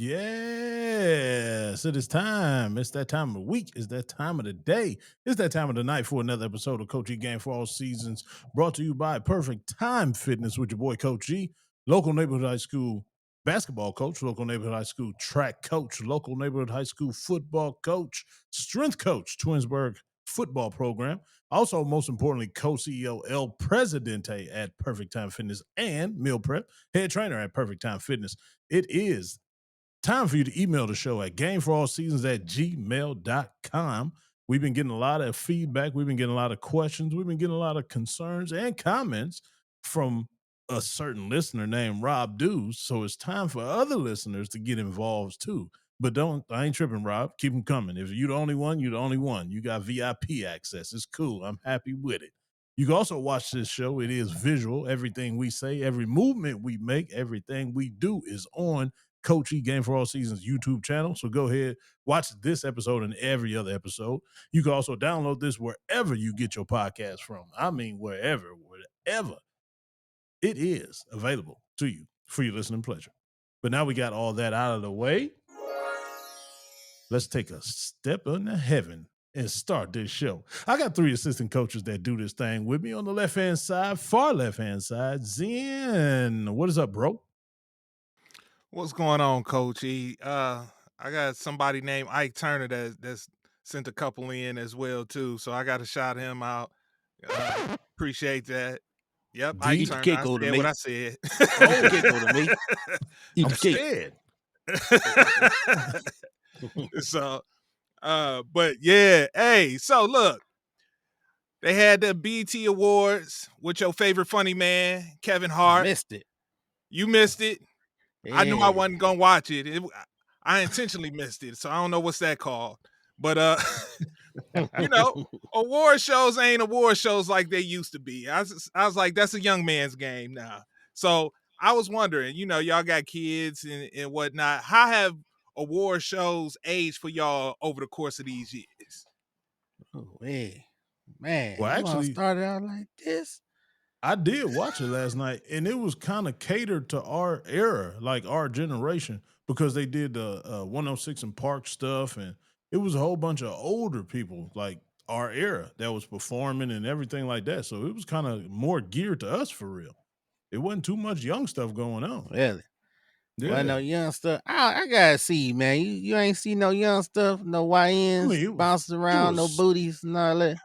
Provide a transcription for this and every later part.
Yes, it is time. It's that time of the week. It's that time of the day. It's that time of the night for another episode of Coach E Game for All Seasons, brought to you by Perfect Time Fitness with your boy Coach G, local neighborhood high school basketball coach, local neighborhood high school track coach, local neighborhood high school football coach, strength coach, Twinsburg football program. Also, most importantly, co-CEO El Presidente at Perfect Time Fitness and Meal Prep, head trainer at Perfect Time Fitness. It is time for you to email the show at gameforallseasons@gmail.com. We've been getting a lot of feedback. We've been getting a lot of questions. We've been getting a lot of concerns and comments from a certain listener named Rob Dews. So it's time for other listeners to get involved too. But I ain't tripping, Rob. Keep them coming. If you're the only one, you're the only one. You got VIP access. It's cool. I'm happy with it. You can also watch this show. It is visual. Everything we say, every movement we make, everything we do is on Coach E Game for All Seasons YouTube channel. So go ahead, watch this episode and every other episode. You can also download this wherever you get your podcast from. I mean, wherever it is available to you for your listening pleasure. But now we got all that out of the way. Let's take a step into heaven and start this show. I got three assistant coaches that do this thing with me. On the left-hand side, far left-hand side, Zen. What is up, bro? What's going on, Coach E? I got somebody named Ike Turner that's sent a couple in as well too, so I got to shout him out. Appreciate that. Yep, Ike Eat the Turner. cake I over said me. what I said. Eat the cake over me. Eat I'm the cake. scared. So, but yeah, hey, so look, they had the BET Awards with your favorite funny man, Kevin Hart. Missed it. You missed it. Yeah. I knew I wasn't gonna watch it. I intentionally missed it, so I don't know what's that called. But you know, award shows ain't award shows like they used to be. I was like, that's a young man's game now. So I was wondering, you know, y'all got kids and whatnot. How have award shows aged for y'all over the course of these years? Oh, hey. Man, Well, you all actually, started out like this? I did watch it last night, and it was kind of catered to our era, like our generation, because they did the 106 and Park stuff, and it was a whole bunch of older people, like our era, that was performing and everything like that. So it was kind of more geared to us for real. It wasn't too much young stuff going on. Really? Yeah, Well, no young stuff. I gotta see, man. You ain't see no young stuff, no YNs bouncing around, no booties and all that.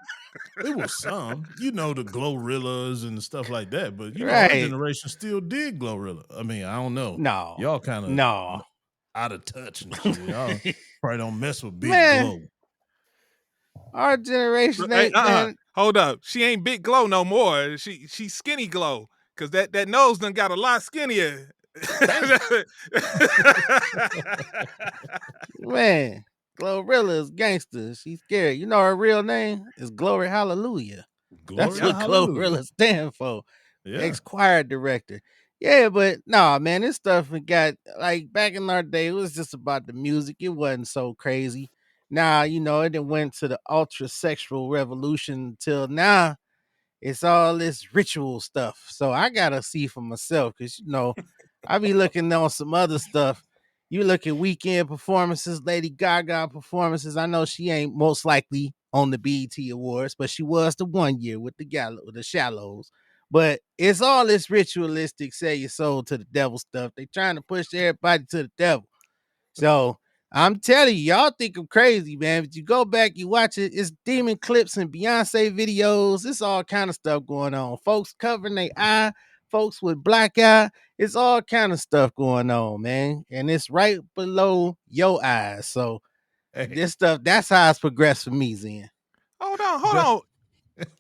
It was some, you know, the Glorrillas and stuff like that. But you know, Right. our generation still did Glorilla. I mean, I don't know. No, y'all kind of no out of touch and shit. Y'all probably don't mess with Big Man. Glow. Our generation ain't man. Hold up. She ain't Big Glow no more. She's Skinny Glow. Cause that nose done got a lot skinnier. Man, Glorilla is gangster. She's scary. You know her real name is Glory Hallelujah. That's what Glorilla stand for. Yeah. Ex-choir director. Yeah, but nah, man, this stuff got like back in our day, it was just about the music. It wasn't so crazy. Now, you know, it went to the ultra sexual revolution until now. It's all this ritual stuff. So I gotta see for myself because you know, I be looking on some other stuff. You look at weekend performances, Lady Gaga performances. I know she ain't most likely on the BET Awards, but she was the one year with the Shallows. But it's all this ritualistic sell your soul to the devil stuff. They trying to push everybody to the devil. So I'm telling you, y'all think I'm crazy, man. But you go back, you watch it, it's demon clips and Beyonce videos. It's all kind of stuff going on. Folks covering their eye, folks with black eye. It's all kind of stuff going on, man. And it's right below your eyes. So this stuff, that's how it's progressed for me, Zen. Hold on.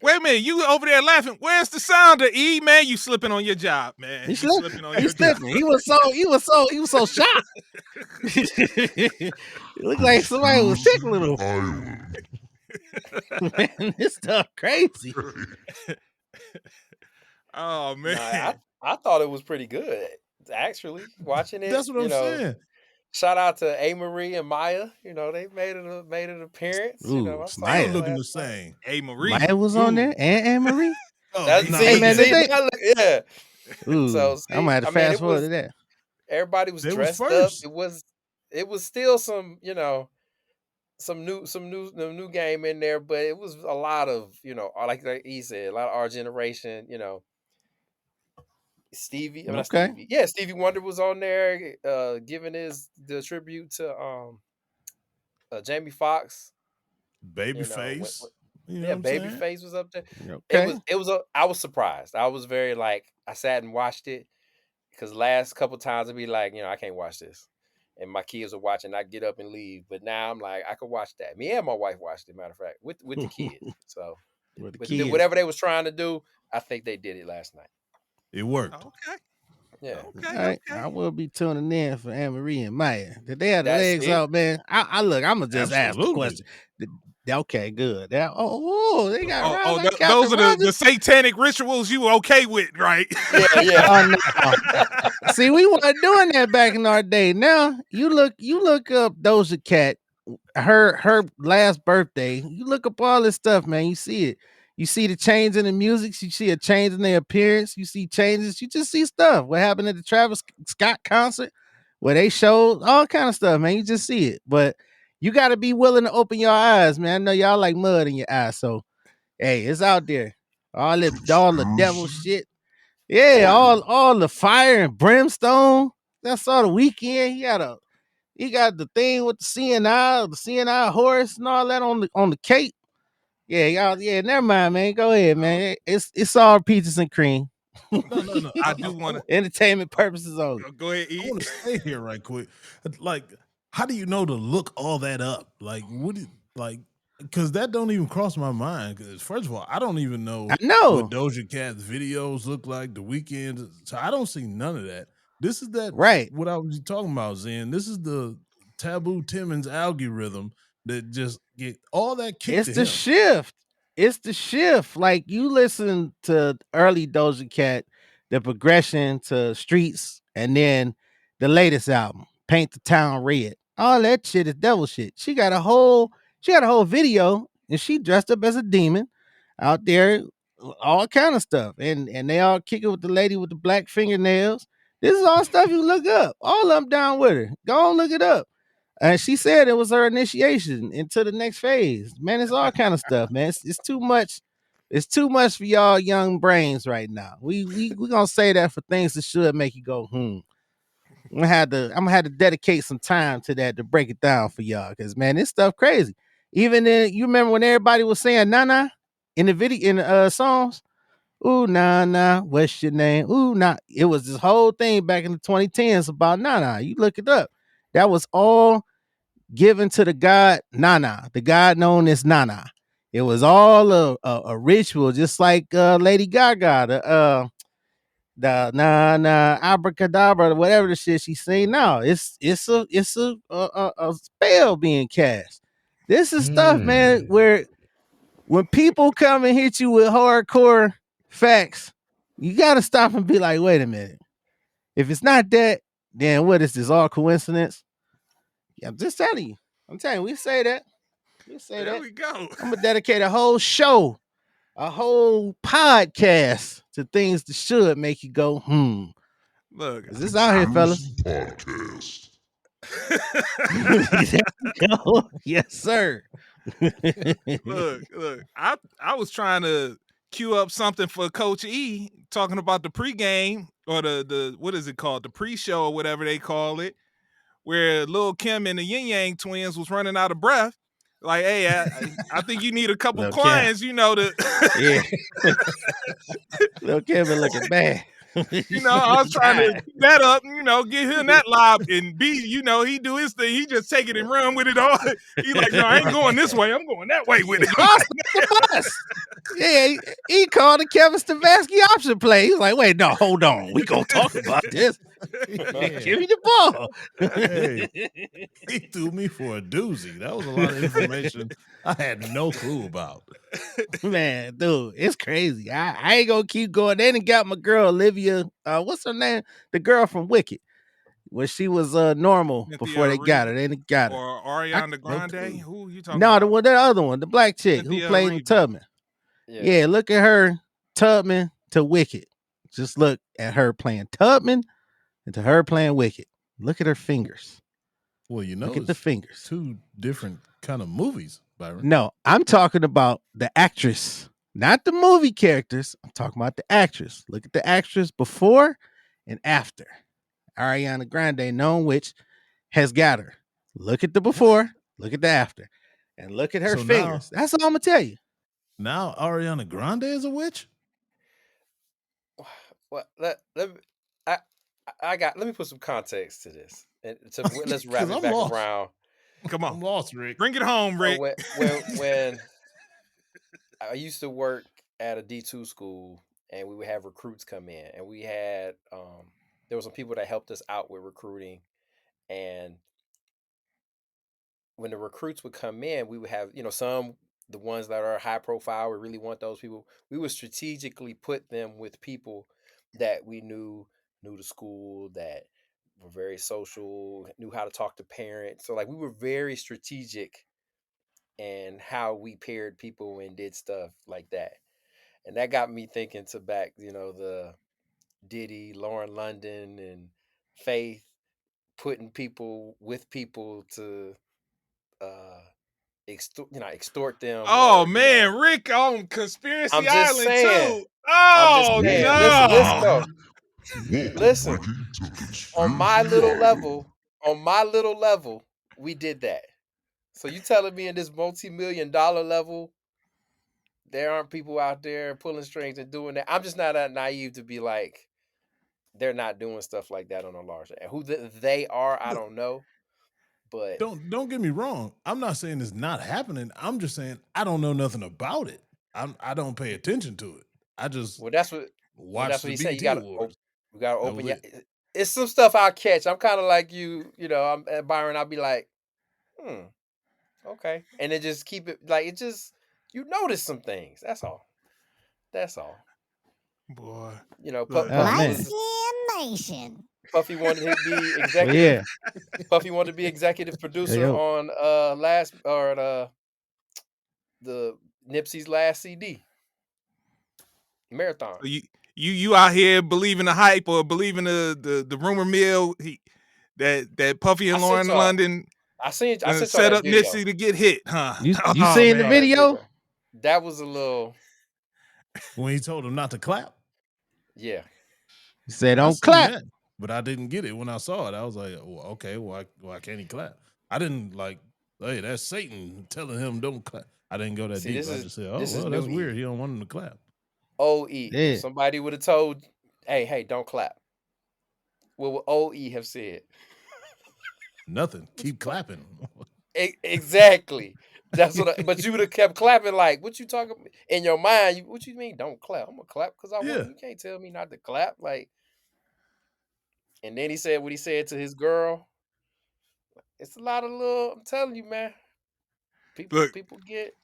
Wait a minute, you over there laughing. Where's the sounder, E? Man, you slipping on your job, man. He's slipping on your job. He was so shocked. It looked like somebody was tickling him. Man, this stuff crazy. Oh man. Nah, I thought it was pretty good. Actually, watching it. That's what I'm saying. Shout out to A. Marie and Maya. You know, they made an appearance. Ooh, you know, Maya looking the same. A. Marie. Maya was on there and Anne Marie. Yeah. Ooh, so I'm gonna have to fast forward to that. Everybody was dressed up. it was still some, some new game in there, but it was a lot of, like he said, a lot of our generation, Stevie, I mean, not Okay. Stevie. Yeah, Stevie Wonder was on there, giving the tribute to Jamie Foxx. Babyface. You know Yeah, what I'm saying? Babyface was up there. Okay. I was surprised. I was very I sat and watched it because last couple times I'd be like, I can't watch this. And my kids are watching, I get up and leave. But now I'm like, I could watch that. Me and my wife watched it, matter of fact, with the kids. So With the but kids. whatever they was trying to do, I think they did it last night. It worked. Okay. Yeah. All Okay. right, Okay. I will be tuning in for Anne-Marie and Maya. Did they have the That's legs it. out, man? I look, I'm gonna just ask the Absolutely. question. Okay, good. they got Rob like Captain Those are the Rogers. satanic rituals you okay with, right? Yeah. Oh no. See, we weren't doing that back in our day. Now you look up Doja Cat, her last birthday. You look up all this stuff, man. You see it. You see the change in the music. You see a change in their appearance. You see changes. You just see stuff. What happened at the Travis Scott concert, where they showed all kind of stuff, man. You just see it. But you got to be willing to open your eyes, man. I know y'all like mud in your eyes, so hey, it's out there. All the devil shit. Yeah, all the fire and brimstone. That's all the weekend. He got the thing with the CNI horse and all that on the cape. Yeah, y'all. Yeah, never mind, man. Go ahead, man. It's all peaches and cream. No. I do want to Entertainment purposes only. go ahead. I Eat. want to stay here right quick. Like, how do you know to look all that up? Like, because that don't even cross my mind. Because first of all, I don't even know I know. what Doja Cat's videos look like, the weekend. So I don't see none of that. This is that Right. what I was talking about, Zen. This is the Taboo Timmons algorithm that just get all that kicked It's to the him. shift. It's the shift. Like you listen to early Doja Cat, the progression to Streets, and then the latest album, Paint the Town Red. All that shit is devil shit. She got a whole video, and she dressed up as a demon out there, all kind of stuff. And they all kick it with the lady with the black fingernails. This is all stuff you look up. All of them down with her. Go and look it up. And she said it was her initiation into the next phase. Man, it's all kind of stuff, man. It's too much. It's too much for y'all young brains right now. We gonna say that for things that should make you go, I'm gonna have to dedicate some time to that to break it down for y'all. Cause man, this stuff crazy. Even then, you remember when everybody was saying Nana in the video in the songs? Ooh, Nana, what's your name? Ooh, nah. It was this whole thing back in the 2010s about Nana. You look it up. That was all given to the god Nana, the god known as Nana. It was all a ritual, just like Lady Gaga, the Nana abracadabra, whatever the shit she saying now. It's a spell being cast. This is stuff, man, where when people come and hit you with hardcore facts, you gotta stop and be like, wait a minute. If it's not that, then what is this? All coincidence? Yeah, I'm just telling you. We say that. There we go. I'm gonna dedicate a whole show, a whole podcast to things that should make you go, Look, Is this out here, fellas? Podcast. Yes, sir. look. I was trying to queue up something for Coach E talking about the pregame or the what is it called, the pre-show or whatever they call it, where Lil Kim and the Yin Yang twins was running out of breath. Like, hey, I think you need a couple Lil' Kim. clients, to Yeah. Lil' Kim been looking bad. I was trying to keep that up, get him that lob, and B, he do his thing. He just take it and run with it all. He like, no, I ain't going this way. I'm going that way with it. the bus. Yeah, he called the Kevin Stefanski option play. He's like, wait, no, hold on. We gonna talk about this. Yeah. Give me the ball. Hey, he threw me for a doozy. That was a lot of information I had no clue about. Man, dude, it's crazy. I ain't gonna keep going. They done got my girl Olivia. What's her name? The girl from Wicked. When she was normal Cynthia before they got her. They done got her. Or Ariana Grande. Who you talking No, about? the other one, the black chick Cynthia who played in Erivo. Tubman. Yeah, look at her, Tubman to Wicked. Just look at her playing Tubman and to her playing Wicked. Look at her fingers. Well, you know, Look at the it's fingers. two different kind of movies, Byron. No, I'm talking about the actress, not the movie characters. I'm talking about the actress. Look at the actress before and after. Ariana Grande, known which, has got her. Look at the before, look at the after, and look at her So fingers. That's all I'm gonna tell you. Now Ariana Grande is a witch? Well, let me let me put some context to this, and let's wrap 'Cause it I'm back lost. around. Come I'm on, lost, Rick. bring it home, So Rick. when I used to work at a D2 school, and we would have recruits come in, and we had there were some people that helped us out with recruiting, and when the recruits would come in, we would have, some, the ones that are high profile, we really want those people. We would strategically put them with people that we knew the school, that were very social, knew how to talk to parents. So like we were very strategic in how we paired people and did stuff like that. And that got me thinking to back, the Diddy, Lauren London, and Faith putting people with people to extort them. Oh or man, Rick on Conspiracy I'm just Island saying. too. I'm just Oh saying. no! Listen. On my little level, we did that. So you telling me in this multi-million-dollar level, there aren't people out there pulling strings and doing that? I'm just not that naive to be like, they're not doing stuff like that on a large. And who they are, I Look, don't know. But don't get me wrong. I'm not saying it's not happening. I'm just saying I don't know nothing about it. I don't pay attention to it. I just that's what watch the he said. You BET gotta Awards. That open was your. it. It's some stuff I'll catch. I'm kind of like you. I'm at Byron. I'll be like, okay, and then just keep it like it. Just you notice some things. That's all. Boy, Puffy man. Puffy wanted to be Oh, executive. yeah. Puffy wanted to be executive producer Yo. on the Nipsey's last CD, Marathon. so you out here believing the hype or believing the rumor mill that Puffy and I Lauren sent y'all. London I sent y'all set that up video. Nipsey to get hit, huh? You Oh, seen the man. video? That was a little. When he told him not to clap. Yeah. He said, I "Don't seen clap." that, but I didn't get it when I saw it. I was like, well, okay, why can't he clap? I didn't like, hey, that's Satan telling him don't clap. I didn't go that See, deep. this I is- just said, this is well, that's new weird. E. He don't want him to clap. OE. Yeah. If somebody would have told, hey, don't clap. What would OE have said? Nothing. Keep clapping. Exactly. That's what. But you would have kept clapping. Like, what you talking in your mind? What you mean? Don't clap. I'm gonna clap because I Yeah. want. You can't tell me not to clap. Like, and then he said what he said to his girl. It's a lot of little. I'm telling you, man. People Look, get.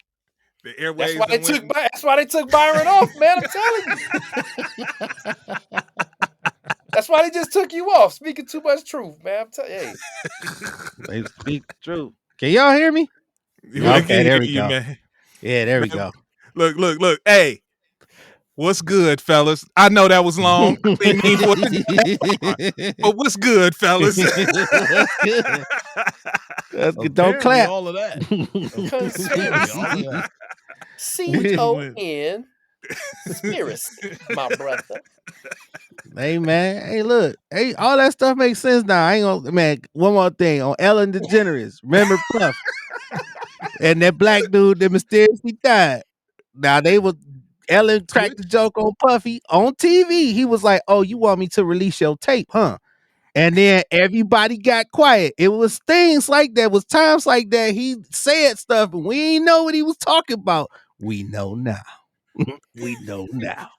the That's airwaves why they done took. went. That's why they took Byron off, man. I'm telling you. That's why they just took you off. Speaking too much truth, man. I'm telling you. Hey. They speak true. Can y'all hear me? We Okay, can there hear we you, go. man. Yeah, there we Man, go. Look. Hey, what's good, fellas? I know that was long. I didn't mean for it to be but what's good, fellas? That's good. That's good. Don't Apparently clap. all of that. Apparently all of that. C-O-N conspiracy, my brother. Hey man, hey look, hey, all that stuff makes sense now. I ain't gonna, man. One more thing on Ellen DeGeneres. Remember Puff and that black dude that mysteriously died. Now they was Ellen cracked the joke on Puffy on TV. He was like, "Oh, you want me to release your tape, huh?" And then everybody got quiet. It was things like that. Was times like that. He said stuff, and we didn't know what he was talking about. We know now. We know now.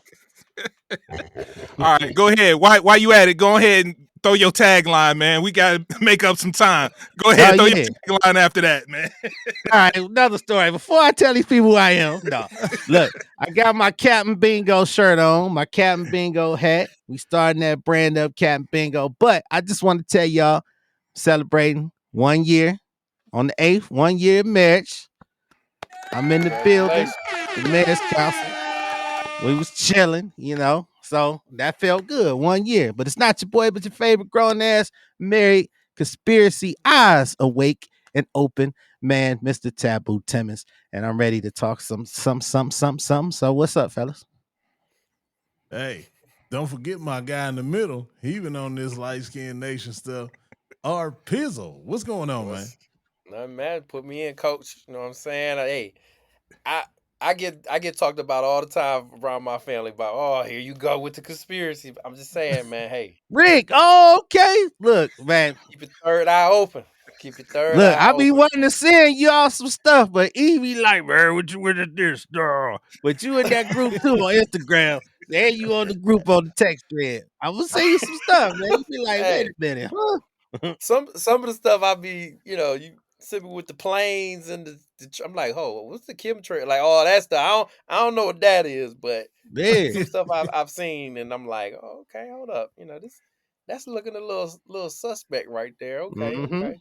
All right, go ahead. Why you at it? Go ahead and throw your tagline, man. We gotta make up some time. Go ahead, Oh, throw yeah. your tagline after that, man. All right, another story. Before I tell these people who I am, no. Look, I got my Captain Bingo shirt on, my Captain Bingo hat. We starting that brand up Captain Bingo. But I just want to tell y'all, celebrating 1 year on the 8th, 1 year of marriage. I'm in the building, the mayor's council. We was chilling, so that felt good. 1 year, but it's not your boy, but your favorite grown ass married conspiracy eyes awake and open, man, Mr. Taboo Timmons. And I'm ready to talk some. So what's up, fellas? Hey, don't forget my guy in the middle. He been on this light skinned nation stuff. R Pizzle. What's going on, man? Nothing, man. Put me in, coach. You know what I'm saying? Hey, I get talked about all the time around my family about, oh, here you go with the conspiracy. I'm just saying, man, hey. Rick, okay. Look, man. Keep your third eye open. Keep your third eye Look, I be open. wanting to send you all some stuff, but Evie like, man, what you with this? But you in that group too on Instagram. There you on the group on the text thread. I will send you some stuff, man. You be like, wait a minute, huh? Some of the stuff I be, you sipping with the planes and the I'm like, oh, what's the chemtrail? Like, oh, that's I don't know what that is, but some stuff I've seen, and I'm like, oh, okay, hold up, that's looking a little suspect right there. Okay, okay.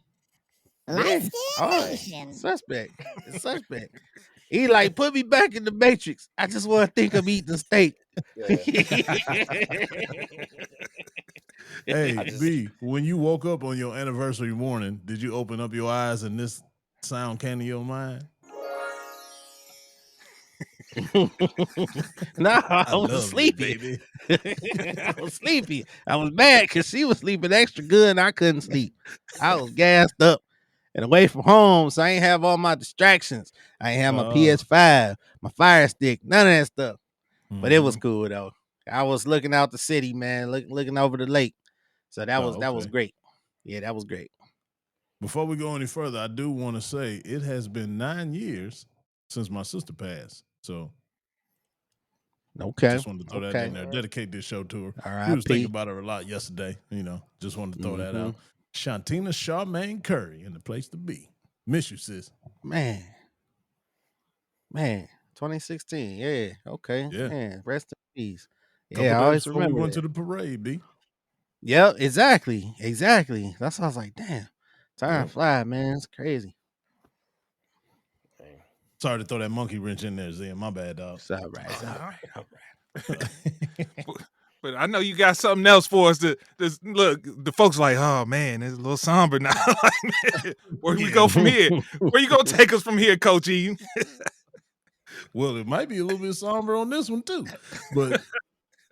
Yeah. Oh, suspect. It's suspect. He like, put me back in the Matrix. I just want to think of eating steak. Hey, B, when you woke up on your anniversary morning, did you open up your eyes and this sound came to your mind? No, I was sleepy. I was sleepy. I was mad because she was sleeping extra good and I couldn't sleep. I was gassed up and away from home, so I ain't have all my distractions. I ain't have my PS5, my Fire Stick, none of that stuff. But it was cool though. I was looking out the city, man, looking over the lake. So that was great. Yeah, that was great. Before we go any further, I do want to say it has been 9 years since my sister passed. So just wanted to throw that in there. Dedicate this show to her. R.I.P. We was thinking about her a lot yesterday. Just wanted to throw that out. Shantina Charmaine Curry in the place to be. Miss you, sis. Man, 2016. Yeah, okay. Yeah. Man, rest in peace. Yeah, I always remember. We went to the parade, B. Yeah, exactly. That's why I was like, damn, time fly, man. It's crazy. Sorry to throw that monkey wrench in there, Zen. My bad, dog. It's all right. But I know you got something else for us. Look, the folks like, oh man, it's a little somber now. Where do we go from here? Where you gonna take us from here, Coach E? Well, it might be a little bit somber on this one too, but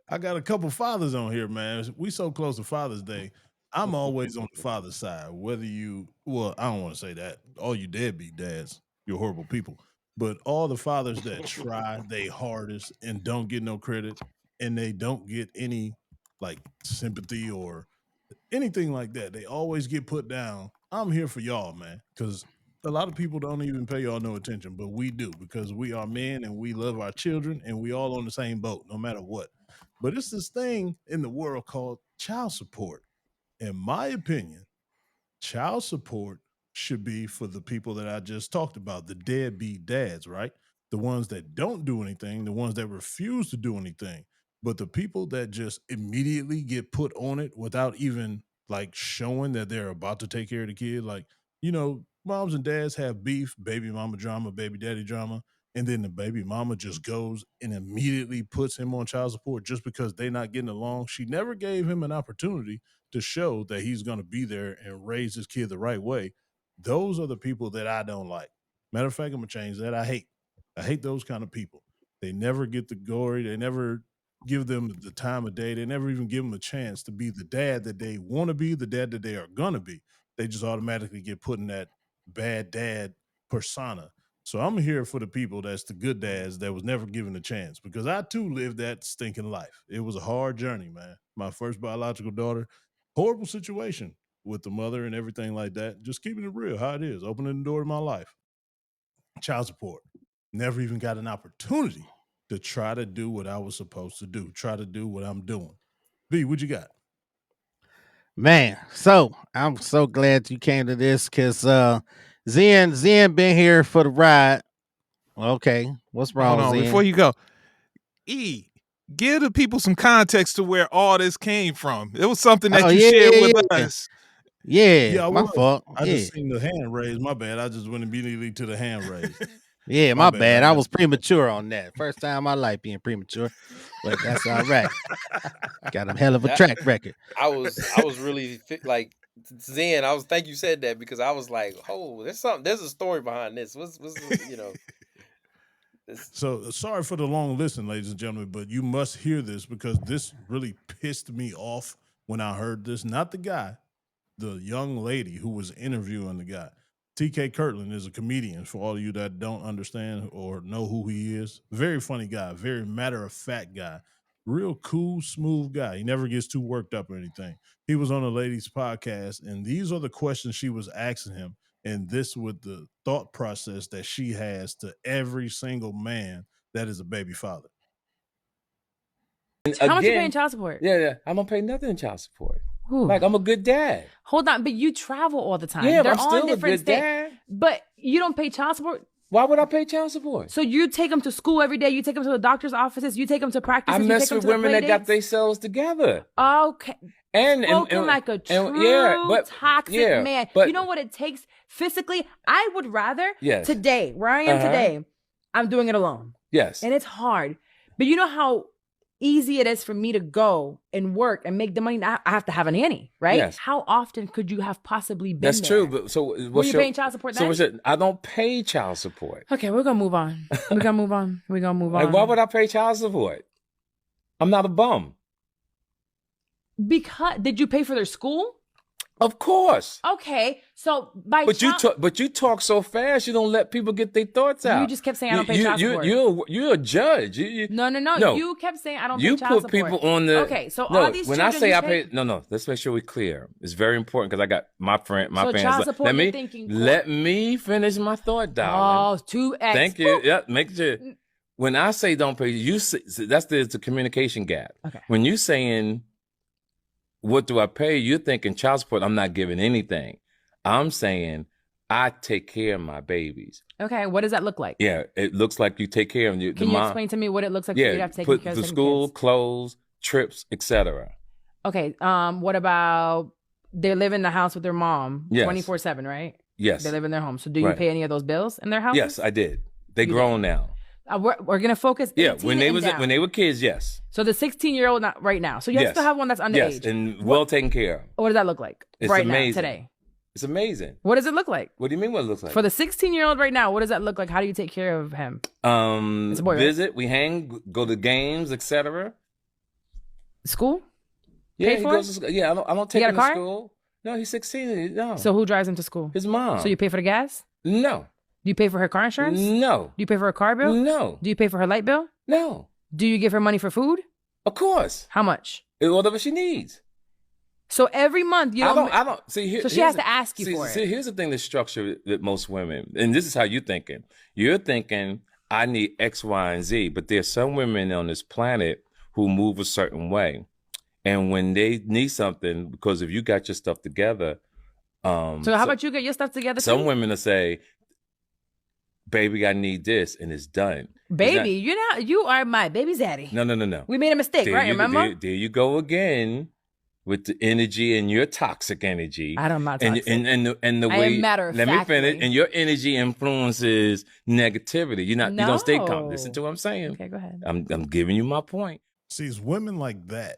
I got a couple fathers on here, man. We so close to Father's Day. I'm always on the father's side. Whether I don't want to say that. All you deadbeat dads, you're horrible people. But all the fathers that try their hardest and don't get no credit, and they don't get any like sympathy or anything like that, they always get put down. I'm here for y'all, man, because a lot of people don't even pay y'all no attention, but we do, because we are men and we love our children and we all on the same boat, no matter what. But it's this thing in the world called child support. In my opinion, child support should be for the people that I just talked about, the deadbeat dads, right? The ones that don't do anything, the ones that refuse to do anything. But the people that just immediately get put on it without even like showing that they're about to take care of the kid. Like, moms and dads have beef, baby mama drama, baby daddy drama. And then the baby mama just goes and immediately puts him on child support just because they're not getting along. She never gave him an opportunity to show that he's going to be there and raise his kid the right way. Those are the people that I don't like. Matter of fact, I'm going to change that. I hate those kind of people. They never get the glory. They never give them the time of day. They never even give them a chance to be the dad that they want to be, the dad that they are going to be. They just automatically get put in that bad dad persona. So I'm here for the people that's the good dads that was never given a chance, because I too lived that stinking life. It was a hard journey, man. My first biological daughter, horrible situation with the mother and everything like that. Just keeping it real, how it is, opening the door to my life. Child support. Never even got an opportunity to try to do what I was supposed to do, try to do what I'm doing. B, what you got? Man, so I'm so glad you came to this, because Zen been here for the ride. Okay, what's wrong? Hold on, Zen? before you go, E, give the people some context to where all this came from. It was something that you shared with us. Yeah, my fault. I just seen the hand raised. My bad. I just went immediately to the hand raised. Yeah, my bad. I was missed it. premature on that. First time in my life being premature, but that's all right. Got a hell of a That- track record. I was really like Zen. Thank you said that because I was like, oh, there's a story behind this. What's So sorry for the long listen, ladies and gentlemen, but you must hear this because this really pissed me off when I heard this. Not the guy, the young lady who was interviewing the guy. TK Kirtland is a comedian for all of you that don't understand or know who he is. Very funny guy, very matter of fact guy, real cool, smooth guy. He never gets too worked up or anything. He was on a lady's podcast, and these are the questions she was asking him. And this with the thought process that she has to every single man that is a baby father. And How much you again, paying child support? Yeah. I don't pay nothing in child support. Ooh. Like, I'm a good dad. Hold on, but you travel all the time. Yeah, They're but I'm on still a different good states. dad. But you don't pay child support. Why would I pay child support? So you take them to school every day. You take them to the doctor's offices. You take them to practices. I you mess take them with to the women play that got dates? themselves together. Okay. And Spoken like a true toxic man. But You know what it takes physically? I would rather Yes. today, where I am Uh-huh. today, I'm doing it alone. yes. And it's hard. But you know how easy it is for me to go and work and make the money. I have to have a nanny, right? Yes. How often could you have possibly been That's there? true. But so Were what's you your, paying child support so then? what's your, I don't pay child support. Okay, we're gonna move on. We're gonna move on. We're gonna move on. Like, why would I pay child support? I'm not a bum. Because did you pay for their school? Of course. Okay, so by But you talk so fast, you don't let people get their thoughts out. You just kept saying I don't pay child support. You're a judge. You- No. No. You kept saying I don't you pay child put support. people on the Okay, so no, all these when I children say you I pay no, let's make sure we're clear. It's very important because I got my So parents. child support, Let you're me thinking let me finish my thought, darling. Oh, 2x. Thank you. Yeah, make sure. When I say don't pay, you say, that's the communication gap. Okay. When you saying what do I pay, you're thinking child support. I'm not giving anything. I'm saying I take care of my babies. Okay, what does that look like? Yeah, it looks like you take care of you. Can you explain to me what it looks like for you to Yeah, have taken put care of the certain school, kids? clothes, trips, etc. Okay, what about they live in the house with their mom Yes. 24/7, right? Yes. They live in their home. So do you Right. pay any of those bills in their house? Yes, I did. They You did. grown now. We're gonna focus. Yeah, 18 when they and was down. when they were kids, yes. So the 16-year-old not right now. So you Yes. still have one that's underage. Yes, and well taken care of. What does that look like It's right amazing. now today? It's amazing. What does it look like What do you mean what it looks like? for the 16-year-old right now? What does that look like? How do you take care of him? It's a boy, right? Visit, we hang, go to games, etc. School? Yeah, Paid he for goes it? to school. Yeah, I don't take got him a to car? school. No, he's 16. No. So who drives him to school? his mom. So you pay for the gas? No. Do you pay for her car insurance? Do No. you pay for her car bill? No. Do you pay for her light bill? No. Do you give her money for food? Of course. How much? Whatever she needs. So every month you don't. I don't see here. So she here's has the- to ask you see, for it. See, here's the thing that's structured with most women, and this is how you're thinking. You're thinking, I need X, Y, and Z, but there's some women on this planet who move a certain way, and when they need something, because if you got your stuff together, So how about you get your stuff together? some too? women will say, "Baby, I need this," and it's done. Baby, you are my baby daddy. No. We made a mistake, right? Remember? There you go again with the energy and your toxic energy. I'm not And toxic. and the I way am matter of let me finish. factly. And your energy influences negativity. You don't stay calm. Listen No. to what I'm saying. Okay, go ahead. I'm giving you my point. See, it's women like that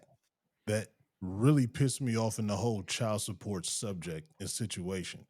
that really pissed me off in the whole child support subject and situation.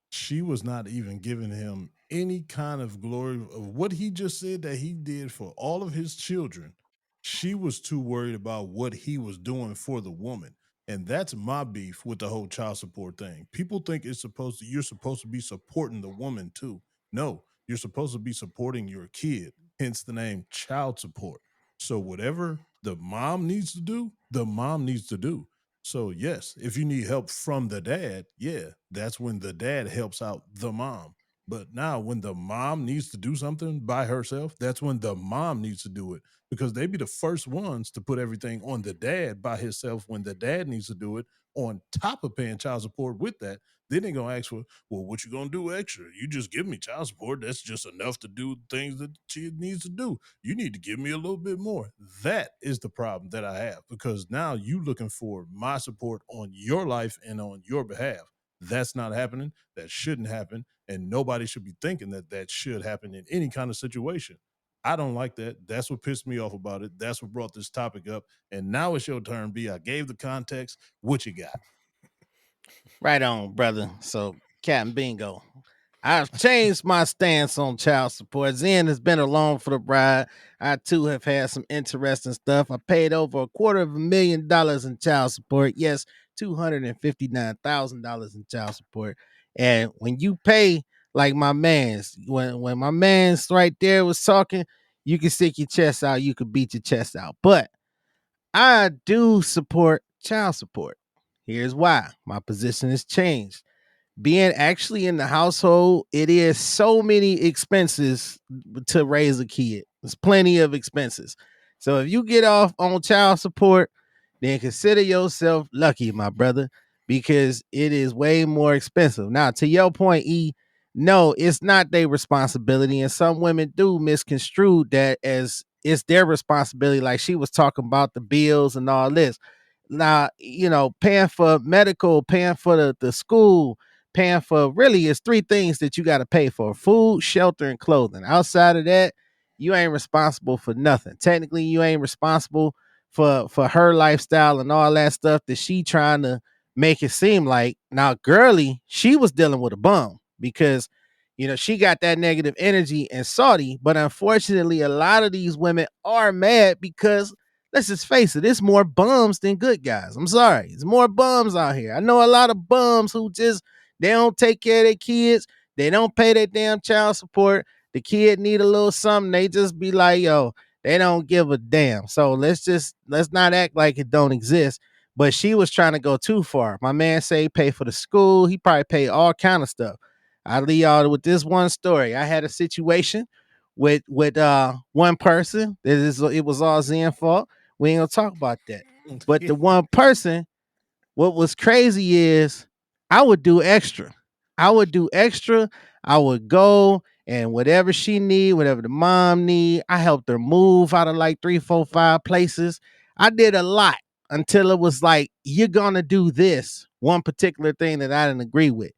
She was not even giving him any kind of glory of what he just said that he did for all of his children. She was too worried about what he was doing for the woman. And that's my beef with the whole child support thing. People think you're supposed to be supporting the woman too. No, you're supposed to be supporting your kid, hence the name child support. So whatever the mom needs to do, the mom needs to do. So yes, if you need help from the dad, yeah, that's when the dad helps out the mom. But now when the mom needs to do something by herself, that's when the mom needs to do it because they be the first ones to put everything on the dad by himself when the dad needs to do it on top of paying child support with that. Then they're gonna ask for, well, what you gonna do extra? You just give me child support. That's just enough to do things that she needs to do. You need to give me a little bit more. That is the problem that I have because now you looking for my support on your life and on your behalf. That's not happening. That shouldn't happen. and nobody should be thinking that that should happen in any kind of situation. I don't like that. That's what pissed me off about it. That's what brought this topic up. And now it's your turn, B. I gave the context. What you got? Right on, brother. So, Captain Bingo. I've changed my stance on child support. Zen has been along for the ride. I too have had some interesting stuff. I paid over $250,000 in child support. Yes, $259,000 in child support. And when you pay like my man's, when my man's right there was talking, you can stick your chest out, you can beat your chest out. But I do support child support. Here's why. My position has changed. Being actually in the household, it is so many expenses to raise a kid. There's plenty of expenses. So if you get off on child support, then consider yourself lucky, my brother, because it is way more expensive. Now, to your point, E, no, it's not their responsibility. And some women do misconstrue that as it's their responsibility. Like she was talking about the bills and all this. Now, paying for medical, paying for the school, paying for really is three things that you got to pay for: food, shelter, and clothing. Outside of that, you ain't responsible for nothing. Technically, you ain't responsible for her lifestyle and all that stuff that she trying to make it seem like. Now, girly, she was dealing with a bum because she got that negative energy in Saudi, but unfortunately, a lot of these women are mad because let's just face it, it's more bums than good guys. I'm sorry. It's more bums out here. I know a lot of bums who just they don't take care of their kids. They don't pay their damn child support. The kid need a little something. They just be like, yo, they don't give a damn. So let's not act like it don't exist. But she was trying to go too far. My man say he pay for the school. He probably pay all kind of stuff. I'll leave y'all with this one story. I had a situation with one person. It was all Zen fault. We ain't gonna talk about that. But the one person, what was crazy is I would do extra. I would do extra. I would go and whatever she need, whatever the mom need, I helped her move out of like 3, 4, 5 places. I did a lot until it was like, you're gonna do this one particular thing that I didn't agree with.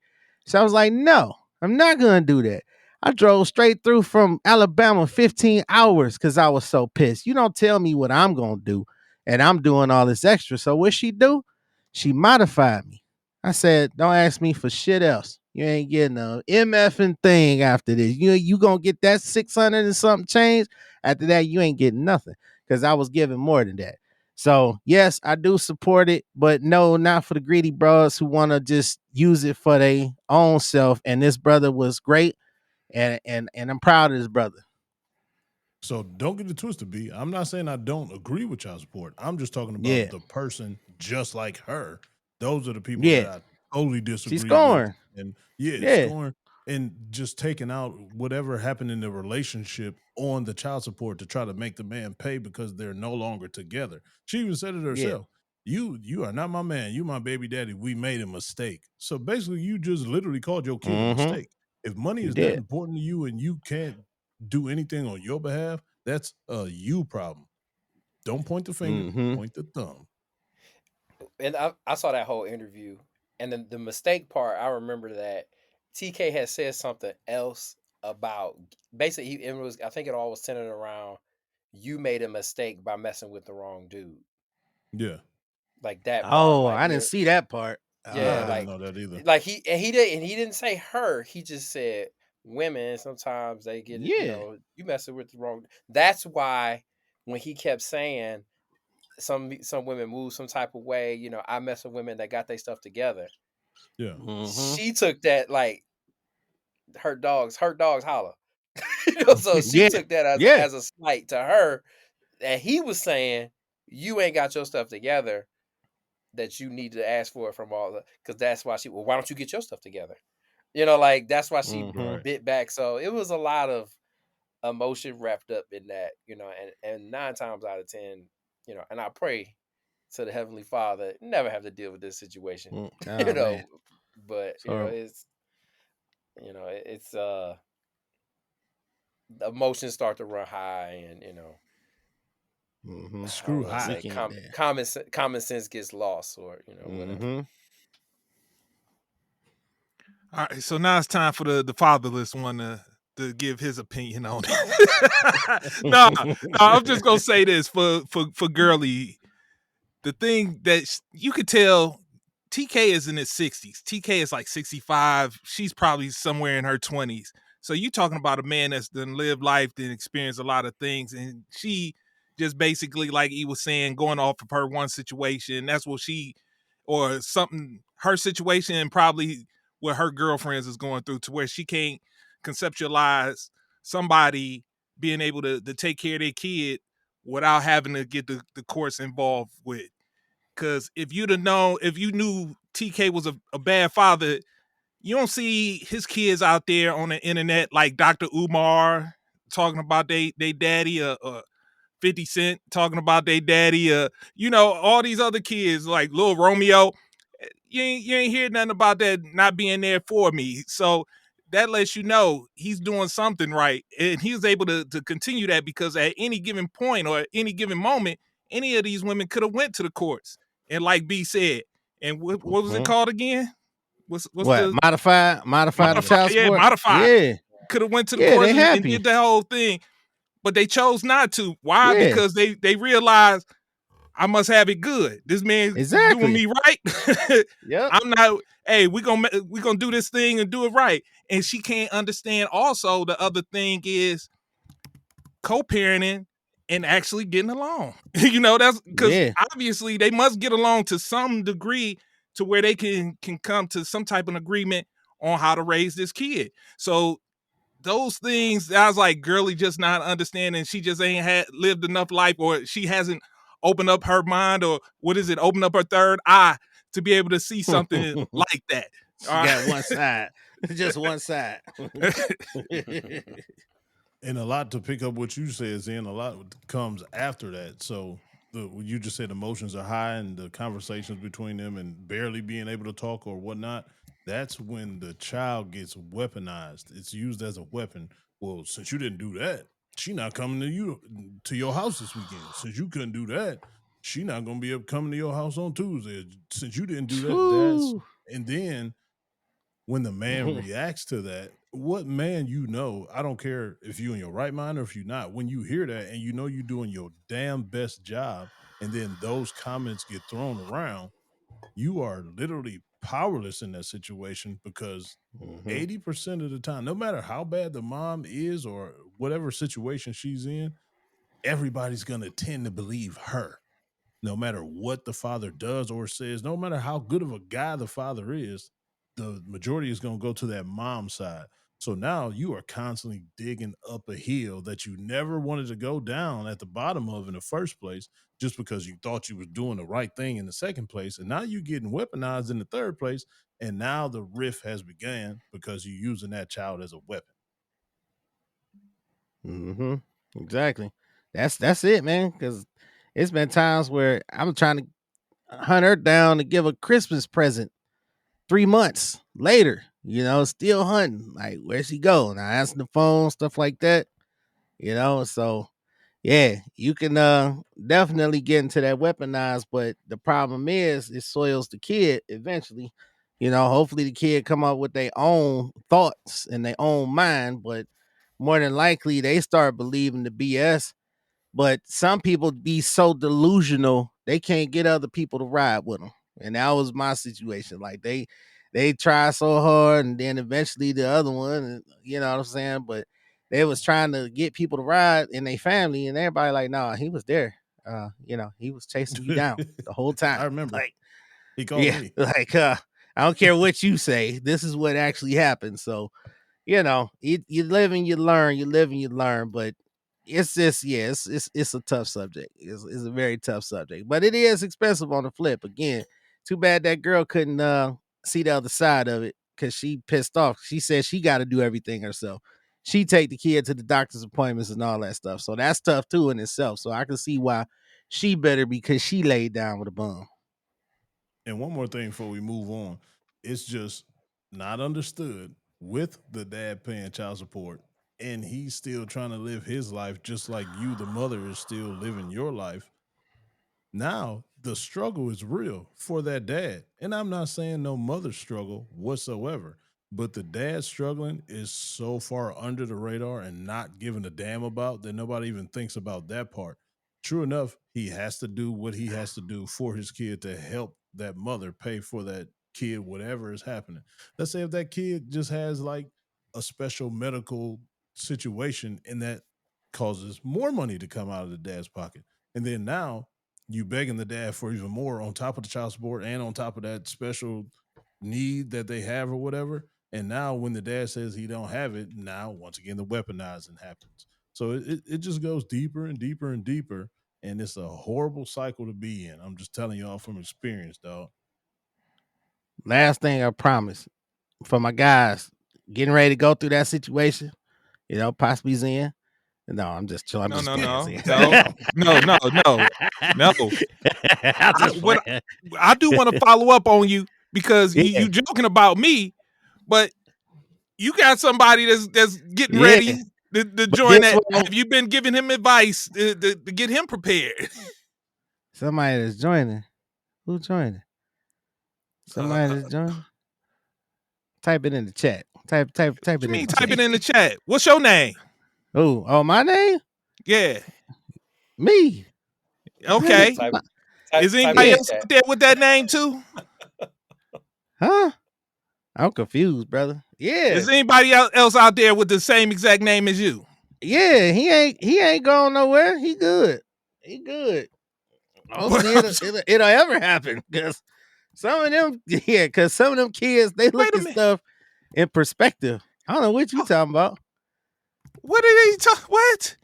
So I was like, no, I'm not gonna do that. I drove straight through from Alabama 15 hours because I was so pissed. You don't tell me what I'm gonna do, and I'm doing all this extra. So what she do? She modified me. I said, don't ask me for shit else. You ain't getting a MFing thing after this. You gonna get that 600 and something change. After that, you ain't getting nothing because I was giving more than that. So yes, I do support it, but no, not for the greedy bros who want to just use it for their own self. And this brother was great, and I'm proud of this brother. So don't get it twisted, B. I'm not saying I don't agree with child support. I'm just talking about Yeah. the person just like her. Those are the people Yeah. that I totally disagree She's with. scorned. And Yeah. scorn and just taking out whatever happened in the relationship on the child support to try to make the man pay because they're no longer together. She even said it Yeah. herself. You are not my man. You my baby daddy. We made a mistake. So basically, you just literally called your kid a mistake. If money You is that did. important to you and you can't do anything on your behalf, that's a you problem. Don't point the finger, point the thumb. And I saw that whole interview, and then the mistake part, I remember that TK had said something else about basically it was, I think it all was centered around you made a mistake by messing with the wrong dude. Yeah. Like that part. Oh, Like I didn't see that part. yeah, I like didn't know that either. like he didn't say her, he just said women sometimes they get it, Yeah. you messing with the wrong. That's why when he kept saying some women move some type of way, I mess with women that got their stuff together. Yeah. She took that like her dogs holler. So she Yeah. took that Yeah. as a slight to her, and he was saying you ain't got your stuff together, that you need to ask for it from all the, because that's why she, well, why don't you get your stuff together? Like that's why she Right. bit back. So it was a lot of emotion wrapped up in that, and 9 times out of 10, and I pray to the Heavenly Father never have to deal with this situation. Oh, you know, man. but So it's the emotions start to run high, and Screw I high. say common sense gets lost, or whatever. All right, so now it's time for the fatherless one to give his opinion on it. No, I'm just gonna say this for Girly. The thing that you could tell, TK is in his 60s. TK is like 65. She's probably somewhere in her 20s. So you talking about a man that's done lived life, then experienced a lot of things, and she just basically, like he was saying, going off of her one situation. That's what she, or something, her situation, and probably what her girlfriends is going through, to where she can't conceptualize somebody being able to take care of their kid without having to get the courts involved with. Because if you'd have known, if you knew TK was a bad father, you don't see his kids out there on the internet like Dr. Umar talking about they daddy, 50 Cent talking about they daddy, all these other kids like Lil Romeo. You ain't hear nothing about that not being there for me. So that lets you know he's doing something right, and he was able to continue that, because at any given point or any given moment, any of these women could have went to the courts, and like B said, and what was it called again? What's What? the Modify the child yeah, support? modified. Yeah. Could have went to the Yeah, courts they and happy. did the whole thing, but they chose not to. Why? Yeah. Because they realized, I must have it good. This man's doing me right. Yep. I'm not. Hey, we gonna do this thing and do it right. And she can't understand. Also, the other thing is co-parenting and actually getting along. That's because obviously they must get along to some degree, to where they can come to some type of agreement on how to raise this kid. So those things, I was like, Girly just not understanding. She just ain't lived enough life, or she hasn't opened up her mind, or open up her third eye to be able to see something like that. She got one side, just one side. And a lot to pick up what you said, Zen, a lot comes after that. So you just said emotions are high, and the conversations between them and barely being able to talk or whatnot. That's when the child gets weaponized. It's used as a weapon. Well, since you didn't do that, she not coming to your house this weekend. Since you couldn't do that, she not gonna be coming to your house on Tuesday. Since you didn't do that, and then when the man reacts to that, what man I don't care if you in your right mind or if you're not, when you hear that and you're doing your damn best job, and then those comments get thrown around, you are literally powerless in that situation, because 80% of the time, no matter how bad the mom is or whatever situation she's in, everybody's going to tend to believe her. No matter what the father does or says, no matter how good of a guy the father is, the majority is going to go to that mom side. So now you are constantly digging up a hill that you never wanted to go down at the bottom of in the first place, just because you thought you was doing the right thing in the second place. And now you're getting weaponized in the third place. And now the rift has begun because you're using that child as a weapon. Exactly. That's it, man. Because it's been times where I'm trying to hunt her down to give a Christmas present 3 months later, still hunting. Like, where'd she go? And I answer the phone, stuff like that. So yeah, you can definitely get into that weaponized, but the problem is it soils the kid eventually. Hopefully the kid come up with their own thoughts and their own mind, but more than likely they start believing the BS. But some people be so delusional they can't get other people to ride with them, and that was my situation. Like they try so hard, and then eventually the other one, you know what I'm saying? But they was trying to get people to ride in their family, and everybody like, nah, he was there. He was chasing you down the whole time. I remember. Like, he called me. Like, I don't care what you say. This is what actually happened. So, you live and you learn. You live and you learn. But it's just, it's a tough subject. It's a very tough subject. But it is expensive on the flip. Again, too bad that girl couldn't see the other side of it, because she pissed off. She said she got to do everything herself. She take the kid to the doctor's appointments and all that stuff. So that's tough too in itself. So I can see why she better, because she laid down with a bum. And one more thing before we move on, it's just not understood with the dad paying child support, and he's still trying to live his life just like you, the mother, is still living your life. Now the struggle is real for that dad. And I'm not saying no mother struggle whatsoever. But the dad struggling is so far under the radar and not given a damn about that nobody even thinks about that part. True enough, he has to do what he has to do for his kid to help that mother pay for that kid, whatever is happening. Let's say if that kid just has like a special medical situation and that causes more money to come out of the dad's pocket. And then now you begging the dad for even more on top of the child support and on top of that special need that they have or whatever. And now when the dad says he don't have it, now once again the weaponizing happens. So it just goes deeper and deeper and deeper. And it's a horrible cycle to be in. I'm just telling y'all from experience, dog. Last thing I promise for my guys getting ready to go through that situation, possibly Zen. No, I'm just chilling. No. I do want to follow up on you because you joking about me, but you got somebody that's getting ready to join that. Have you been giving him advice to get him prepared? Somebody that's joining. Who's joining? Somebody that's joining. Type it in the chat. Type it in. Type it in the chat. What's your name? Oh, my name? Yeah. Me. Okay. Is anybody else out there with that name too? Huh? I'm confused, brother. Yeah. Is anybody else out there with the same exact name as you? Yeah, he ain't going nowhere. He good. Hopefully it'll ever happen because some of them kids, they look at stuff in perspective. I don't know what you talking about. What are they talking? What?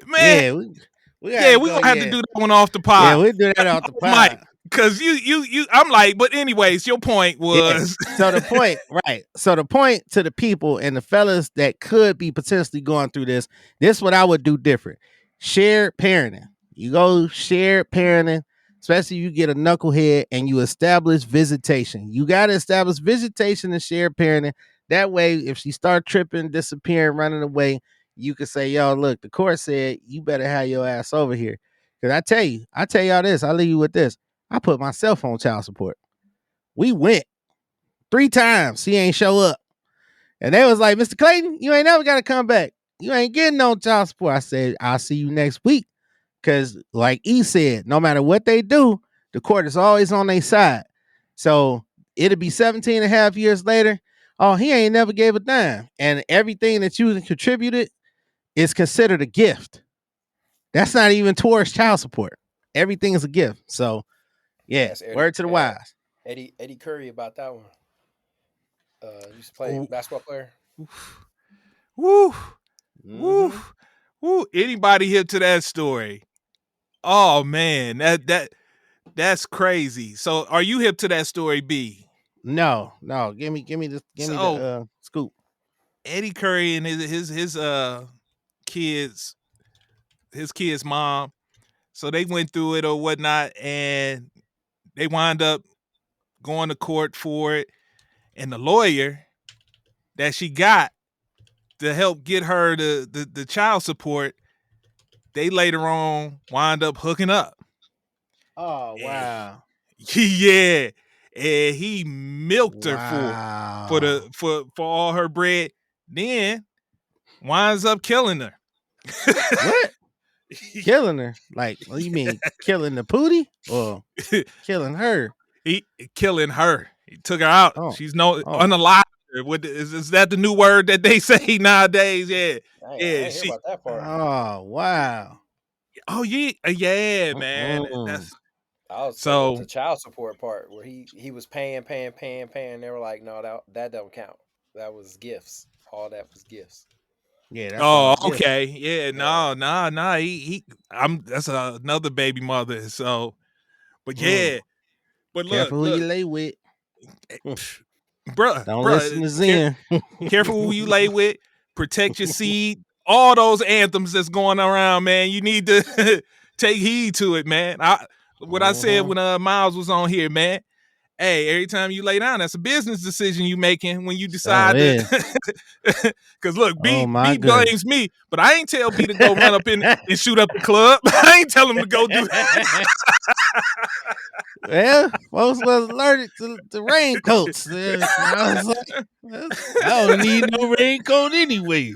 Man. Yeah, we gonna have to do that one off the pod. Yeah, we do that off the pod. Because you I'm like, but anyways, your point was So the point, right. So the point to the people and the fellas that could be potentially going through this is what I would do different. Shared parenting. You go shared parenting, especially you get a knucklehead and you establish visitation. You gotta establish visitation and shared parenting. That way, if she start tripping, disappearing, running away, you can say, yo, look, the court said you better have your ass over here. Because I tell y'all this, I'll leave you with this. I put myself on child support. We went 3 times. She ain't show up. And they was like, Mr. Clayton, you ain't never got to come back. You ain't getting no child support. I said, I'll see you next week. Because like E said, no matter what they do, the court is always on their side. So it'll be 17 and a half years later. Oh, he ain't never gave a dime. And everything that you contributed is considered a gift. That's not even towards child support. Everything is a gift. So, yeah, word to the wise. Eddie Curry about that one. Used to play basketball player. Woo. Anybody hip to that story? Oh man, that's crazy. So, are you hip to that story, B? No. Give me the scoop. Eddie Curry and his kids' mom. So they went through it or whatnot, and they wind up going to court for it. And the lawyer that she got to help get her the child support, they later on wind up hooking up. Oh, wow. Yeah. And he milked her for all her bread. Then winds up killing her. What? Killing her? Like, what do you mean? Killing the pootie or killing her? Killing her. He took her out. She's unalive. Is that the new word that they say nowadays? Yeah. I ain't hear about that part. Oh, wow. Oh, yeah, man. So the child support part where he was paying. They were like, no, that don't count. That was gifts. All that was gifts. Yeah. Okay. Yeah. No. That's another baby mother. So, but yeah. But look, careful who you lay with, bruh. Don't listen to Zen. Careful who you lay with. Protect your seed. All those anthems that's going around, man. You need to take heed to it, man. I said when Miles was on here, man. Hey, every time you lay down, that's a business decision you making when you decide because look, B blames me, but I ain't tell B to go run up and shoot up the club. I ain't tell him to go do that. Well, most of us allergic to raincoats. I was like, I don't need no raincoat anyway.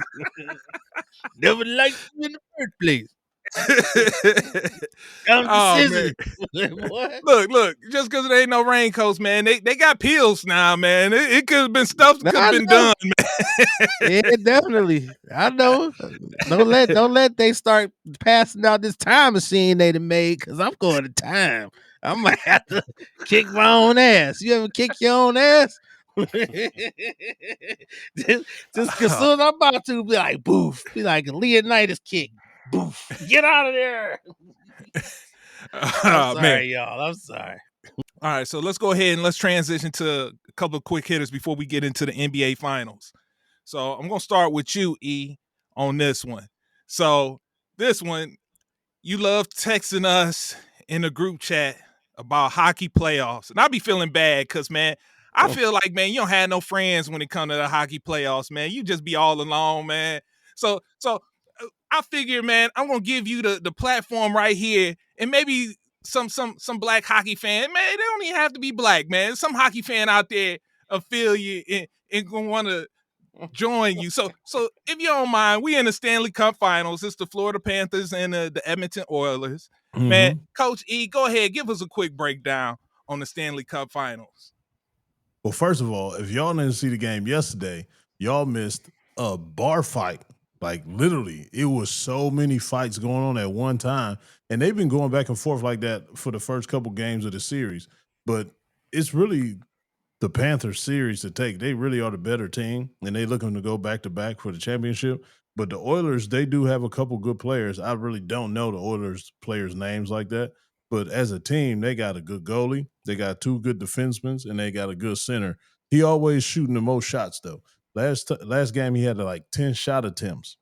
Never liked you in the first place. Come to Oh, scissors. man. What? Look, just because it ain't no raincoats, man, they got pills now, man. It could have been stuff that Nah, could I have been know. done, man. Yeah, definitely. I know. Don't let they start passing out this time machine they done made, because I'm going to time. I might have to kick my own ass. You ever kick your own ass? just because soon as I'm about to be like, boof, be like a Leonidas kick. Boof. Get out of there. I'm Man. sorry, y'all. I'm sorry. All right, so let's go ahead and let's transition to a couple of quick hitters before we get into the NBA Finals. So I'm gonna start with you, E, on this one. So this one, you love texting us in the group chat about hockey playoffs, and I be feeling bad because, man, I feel like, man, you don't have no friends when it comes to the hockey playoffs, man. You just be all alone, man. So I figure, man, I'm gonna give you the platform right here, and maybe some black hockey fan, man, they don't even have to be black, man. Some hockey fan out there will feel you and gonna want to join you. So if you don't mind, we in the Stanley Cup Finals. It's the Florida Panthers and the Edmonton Oilers. Man, Coach E, go ahead, give us a quick breakdown on the Stanley Cup Finals. Well, first of all, if y'all didn't see the game yesterday, y'all missed a bar fight. Like literally, it was so many fights going on at one time, and they've been going back and forth like that for the first couple games of the series. But it's really the Panthers series to take. They really are the better team, and they looking to go back to back for the championship. But the Oilers, they do have a couple good players. I really don't know the Oilers players' names like that. But as a team, they got a good goalie, they got two good defensemen, and they got a good center. He always shooting the most shots though. Last game he had like 10 shot attempts,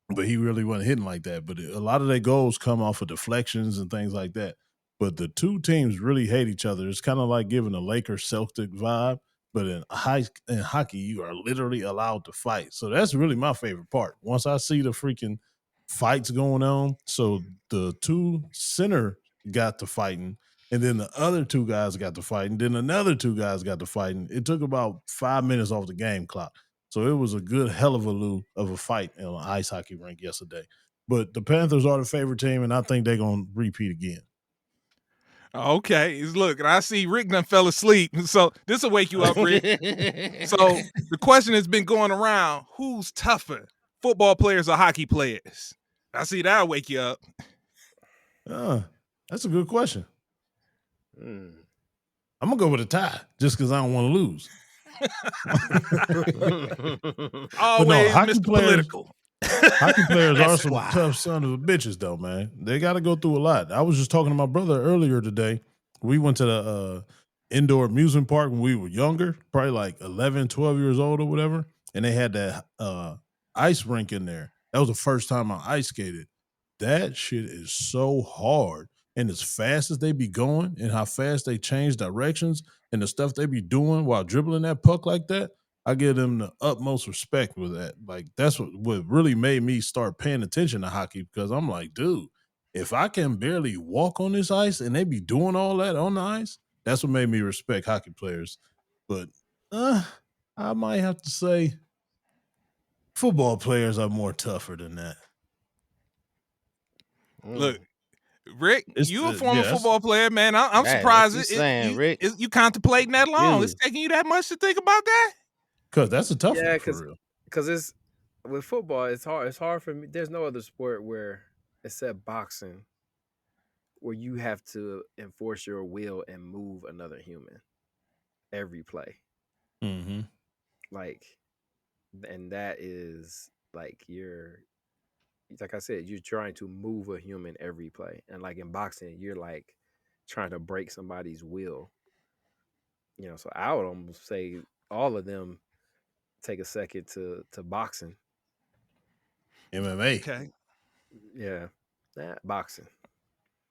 but he really wasn't hitting like that. But a lot of their goals come off of deflections and things like that. But the two teams really hate each other. It's kind of like giving a Lakers Celtic vibe. But in hockey, you are literally allowed to fight. So that's really my favorite part. Once I see the freaking fights going on, so the two center got to fighting, and then the other two guys got to fighting, then another two guys got to fighting. It took about 5 minutes off the game clock. So it was a good hell of a fight in an ice hockey rink yesterday. But the Panthers are the favorite team, and I think they're gonna repeat again. Okay, look, and I see Rick done fell asleep. So this will wake you up, Rick. So the question has been going around: who's tougher, football players or hockey players? I see that'll wake you up. That's a good question. Mm. I'm gonna go with a tie just because I don't want to lose. Always hockey Mr. players- Political. Hockey players are some Wow. tough son of a bitches, though, man. They got to go through a lot. I was just talking to my brother earlier today. We went to the indoor amusement park when we were younger, probably like 11, 12 years old or whatever. And they had that ice rink in there. That was the first time I ice skated. That shit is so hard. And as fast as they be going and how fast they change directions and the stuff they be doing while dribbling that puck like that, I give them the utmost respect with that. Like that's what really made me start paying attention to hockey, because I'm like, dude, if I can barely walk on this ice and they be doing all that on the ice, that's what made me respect hockey players. But I might have to say football players are more tougher than that. Look, Rick, It's you a the- former yeah, that's- football player, man. I'm Hey, surprised what you saying, Rick? you contemplating that long. It's Dude. taking you that much to think about that? Cause that's a tough Yeah, one for real. because it's with football, it's hard. It's hard for me. There's no other sport where, except boxing, where you have to enforce your will and move another human every play. Mm-hmm. Like, and that is like like I said, you're trying to move a human every play, and like in boxing, you're like trying to break somebody's will. So I would almost say all of them take a second to boxing. MMA. Okay. Yeah, boxing.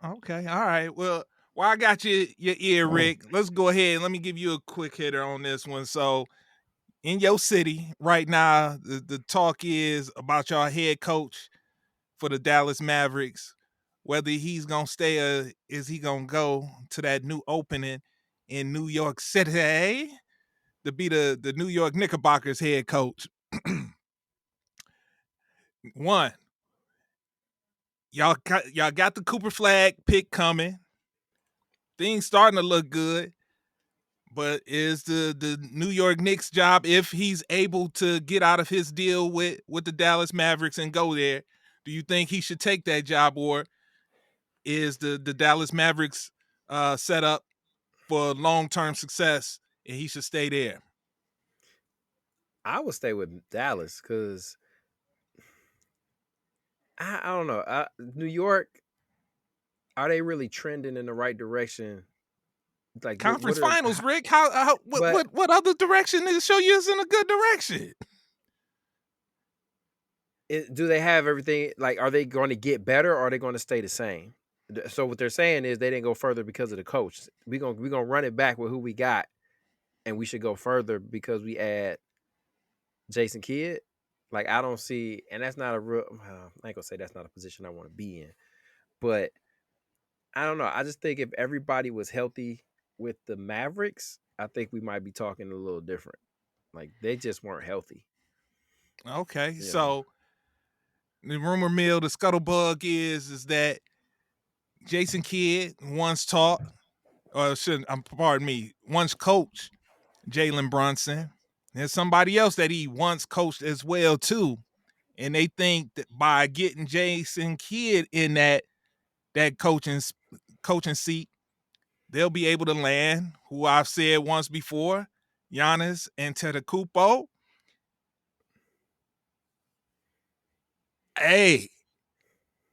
Okay. All right. Well, while I got your ear, Rick, let's go ahead and let me give you a quick hitter on this one. So, in your city right now, the talk is about your head coach for the Dallas Mavericks. whether he's gonna stay or is he gonna go to that new opening in New York City to be the New York Knickerbockers head coach. One, y'all got the Cooper Flag pick coming. Things starting to look good. But is the New York Knicks job, if he's able to get out of his deal with the Dallas Mavericks and go there, do you think he should take that job, or is the Dallas Mavericks set up for long-term success and he should stay there? I would stay with Dallas because I don't know. New York, are they really trending in the right direction? Like Conference finals, Rick. What other direction to show you is in a good direction? Do they have everything? Like, are they going to get better, or are they going to stay the same? So what they're saying is they didn't go further because of the coach. We're gonna run it back with who we got, and we should go further because we add Jason Kidd. Like, I don't see, and that's not a real. I ain't gonna say that's not a position I want to be in, but I don't know. I just think if everybody was healthy with the Mavericks, I think we might be talking a little different. Like, they just weren't healthy. Okay, so the rumor mill, the scuttlebug is that Jason Kidd once taught, or pardon me, once coached Jalen Brunson. There's somebody else that he once coached as well too, and they think that by getting Jason Kidd in that coaching seat, they'll be able to land who I've said once before, Giannis Antetokounmpo. Hey,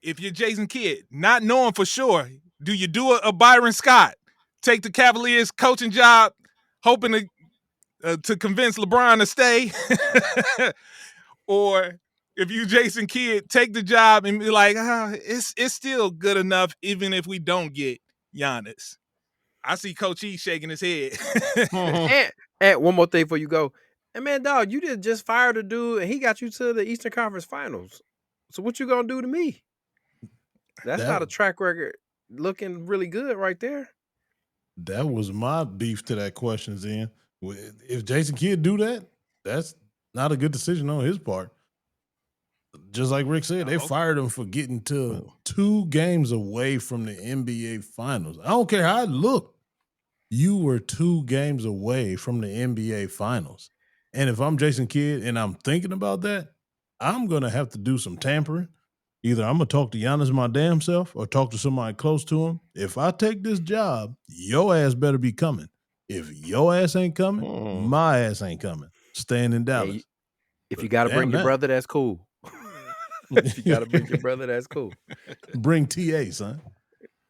if you're Jason Kidd, not knowing for sure, do you do a Byron Scott, take the Cavaliers coaching job, hoping to convince LeBron to stay, or if you Jason Kidd, take the job and be like, it's still good enough even if we don't get Giannis. I see Coach E shaking his head. And one more thing before you go. And man, dog, you just fired a dude and he got you to the Eastern Conference Finals. So what you gonna do to me? That's not a track record looking really good right there. That was my beef to that question, Zen. If Jason Kidd do that, that's not a good decision on his part. Just like Rick said, they fired him for getting to 2 games away from the NBA Finals. I don't care how it looked. You were 2 games away from the NBA Finals. And if I'm Jason Kidd and I'm thinking about that, I'm going to have to do some tampering. Either I'm going to talk to Giannis my damn self or talk to somebody close to him. If I take this job, your ass better be coming. If your ass ain't coming, my ass ain't coming. Staying in Dallas. If you got to bring your brother, that's cool. If you got to bring your brother, that's cool. Bring TA, son.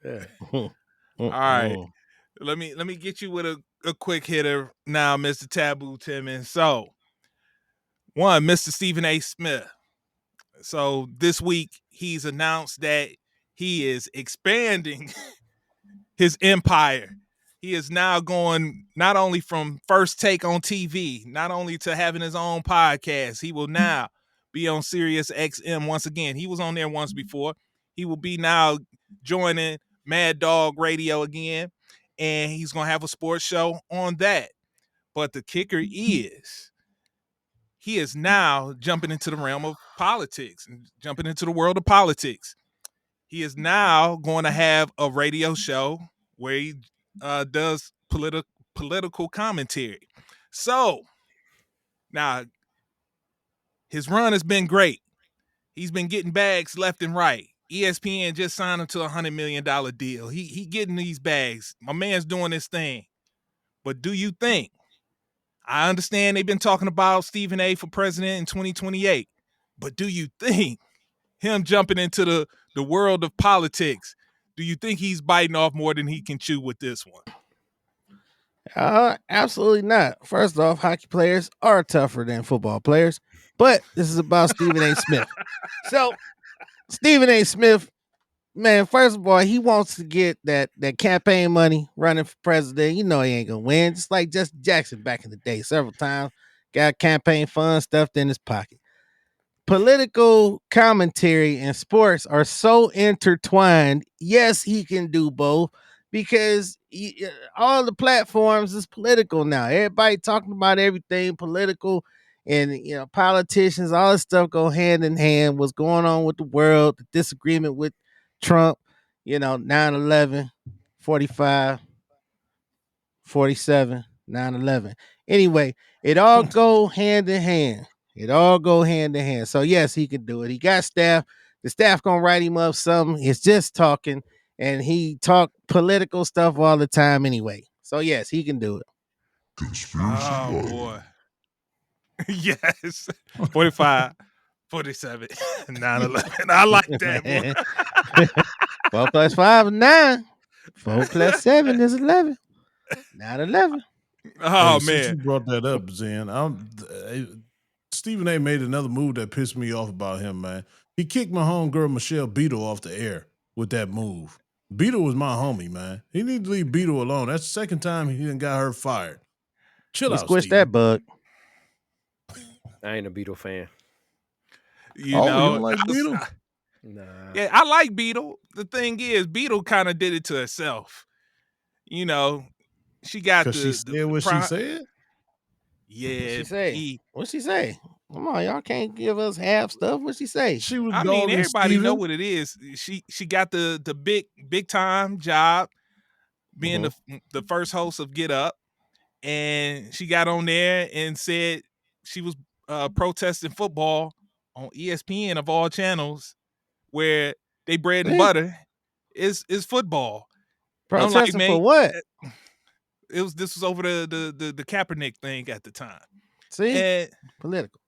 Yeah. All right. Let me get you with a quick hitter now, Mr. Taboo Timmons. So, one, Mr. Stephen A. Smith. So this week he's announced that he is expanding his empire. He is now going not only from First Take on TV, not only to having his own podcast. He will now be on Sirius XM once again. He was on there once before. He will be now joining Mad Dog Radio again, and he's going to have a sports show on that. But the kicker is he is now jumping into the realm of politics and jumping into the world of politics. He is now going to have a radio show where he does political commentary. So now his run has been great. He's been getting bags left and right. ESPN just signed him to a $100 million deal. He getting these bags. My man's doing this thing. But do you think, I understand they've been talking about Stephen A. for president in 2028, but do you think him jumping into the world of politics, do you think he's biting off more than he can chew with this one? Absolutely not. First off, hockey players are tougher than football players, but this is about Stephen A. Smith. So Stephen A. Smith, man, first of all, he wants to get that campaign money running for president. You know he ain't gonna win. Just like Justin Jackson back in the day, several times got campaign funds stuffed in his pocket. political commentary and sports are so intertwined. Yes, he can do both because all the platforms is political now. Everybody talking about everything political, and politicians, all this stuff go hand in hand. What's going on with the world, the disagreement with Trump, 9/11, 45, 47, 9/11. Anyway, it all go hand in hand. It all go hand in hand. So yes, he can do it. He got staff. The staff gonna write him up something. He's just talking, and he talk political stuff all the time anyway. So yes, he can do it. Oh boy. Yes. 45, 47, 9/11. I like that one. 4 plus 5 is 9. 4 plus 7 is 11. 9/11. Oh Since you man. brought that up, Zen, Stephen A. made another move that pissed me off about him, man. He kicked my homegirl Michelle Beadle off the air with that move. Beadle was my homie, man. He need to leave Beadle alone. That's the second time he done got her fired. Chill out, Squish Steven. that bug. I ain't a Beetle fan. You Oh, you know, don't like Beadle? Nah. yeah, I like Beetle. The thing is, Beetle kind of did it to herself. She got Because she said what she said? Yeah. What'd she say? What'd she say? Come on, y'all can't give us half stuff. What'd she say? She was I mean, dogging everybody know Steven. what it is. She got the big time job being the first host of Get Up, and she got on there and said she was protesting football on ESPN of all channels, where they bread and butter is football. I'm like, Protesting man, for what? This was over the Kaepernick thing at the time. See, And political.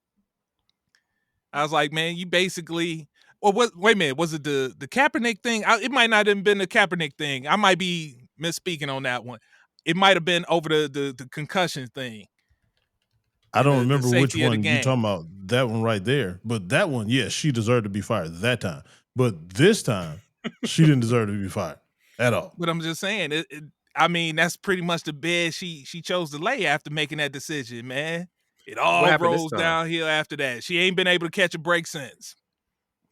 I was like, man, you basically, or what? Wait a minute, was it the Kaepernick thing? It might not have been the Kaepernick thing. I might be misspeaking on that one. It might have been over the concussion thing. I don't the remember which safety of the one you're game. talking about. That one right there. But that one, yes, she deserved to be fired that time. But this time, she didn't deserve to be fired at all. But I'm just saying, I mean, that's pretty much the bed she chose to lay after making that decision, man. It all happened this rolls time? downhill after that. She ain't been able to catch a break since.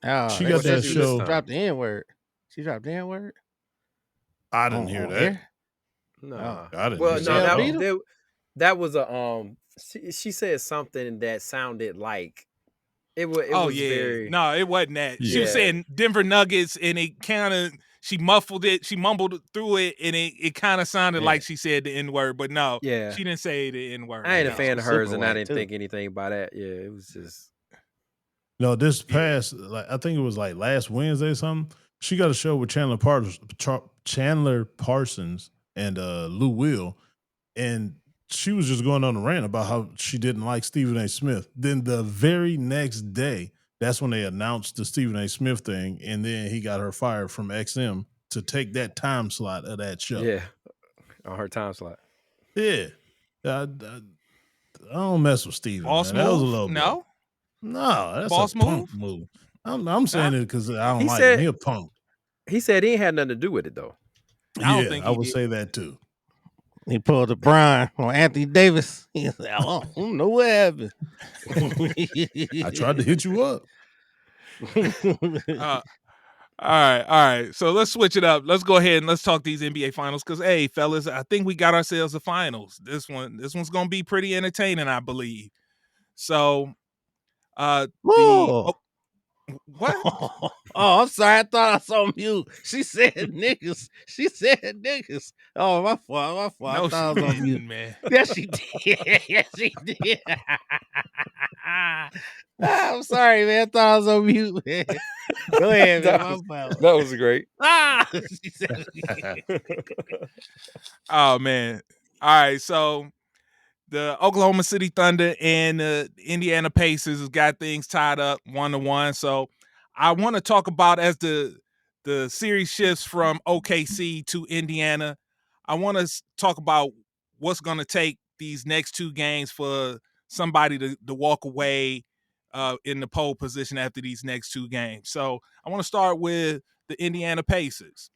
Oh, She they got said that she show. dropped the N-word. She dropped the N-word? I didn't hear on that. air? No. I didn't Well, hear no, that. that was a she said something that sounded like it was very No, it wasn't that. She was Yeah. saying Denver Nuggets, and it kind of she muffled it, she mumbled through it, and it kind of sounded like she said the N-word, but no, Yeah. she didn't say the N-word. I ain't a no. fan of hers, super and I white, didn't too. think anything about that. Yeah, it was just No, this past, I think it was like last Wednesday or something. She got a show with Chandler Parsons and Lou Will, and she was just going on a rant about how she didn't like Stephen A. Smith. Then the very next day, that's when they announced the Stephen A. Smith thing, and then he got her fired from XM to take that time slot of that show. yeah on her time slot. Yeah. I don't mess with Stephen. Boss Man. That was a move? low blow. No? No, that's Boss a punk move. I'm saying it because I don't He like said- him. He a punk. He said he ain't had nothing to do with it though. I don't Yeah, think I he would did. say that too. He pulled the Brian on Anthony Davis. He said, I don't know what happened. I tried to hit you up. All right. So let's switch it up. Let's go ahead and let's talk these NBA finals. Cause hey, fellas, I think we got ourselves a finals. This one's gonna be pretty entertaining, I believe. So Whoa. what? Oh, I'm sorry. I thought I saw mute. She said niggas. She said niggas. Oh, my fault. No, I thought I was on she mute. didn't, man. Yes, she did. Yes, she did. I'm sorry, man. I thought I was on mute, man. Go ahead, man. My fault. That was great. She said, Oh man. All right, so the Oklahoma City Thunder and the Indiana Pacers has got things tied up 1-1. So I want to talk about as the series shifts from OKC to Indiana. I want to talk about what's going to take these next two games for somebody to walk away in the pole position after these next two games. So I want to start with the Indiana Pacers.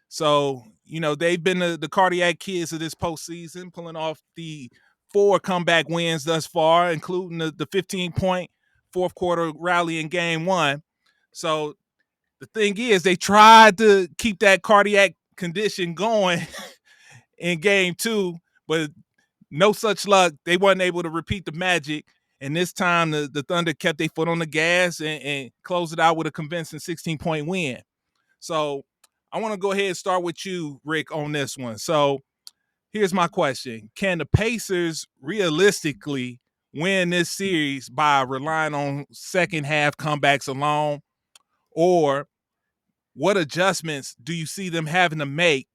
So, they've been the cardiac kids of this postseason, pulling off the 4 comeback wins thus far, including the 15-point fourth quarter rally in game 1. So the thing is, they tried to keep that cardiac condition going in game 2, but no such luck. They weren't able to repeat the magic. And this time, the Thunder kept their foot on the gas and closed it out with a convincing 16-point win. So I want to go ahead and start with you, Rick, on this one. So here's my question. Can the Pacers realistically win this series by relying on second half comebacks alone? Or what adjustments do you see them having to make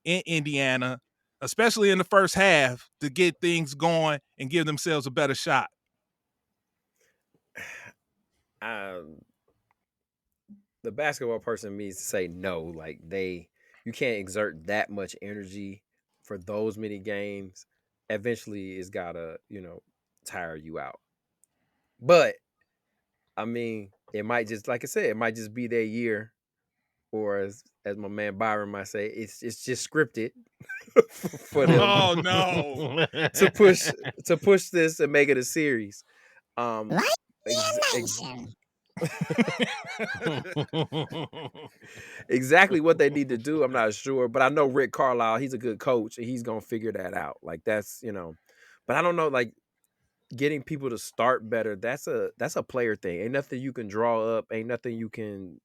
in Indiana, especially in the first half, to get things going and give themselves a better shot? The basketball person means to say no. Like you can't exert that much energy for those many games. Eventually, it's gotta tire you out. But I mean, it might just, like I said, it might just be their year, or as my man Byron might say, it's just scripted for them. Oh no! to push this and make it a series. Exactly what they need to do, I'm not sure, but I know Rick Carlisle, he's a good coach, and he's gonna figure that out. Like that's but I don't know, like getting people to start better. That's a player thing. Ain't nothing you can draw up. Ain't nothing you can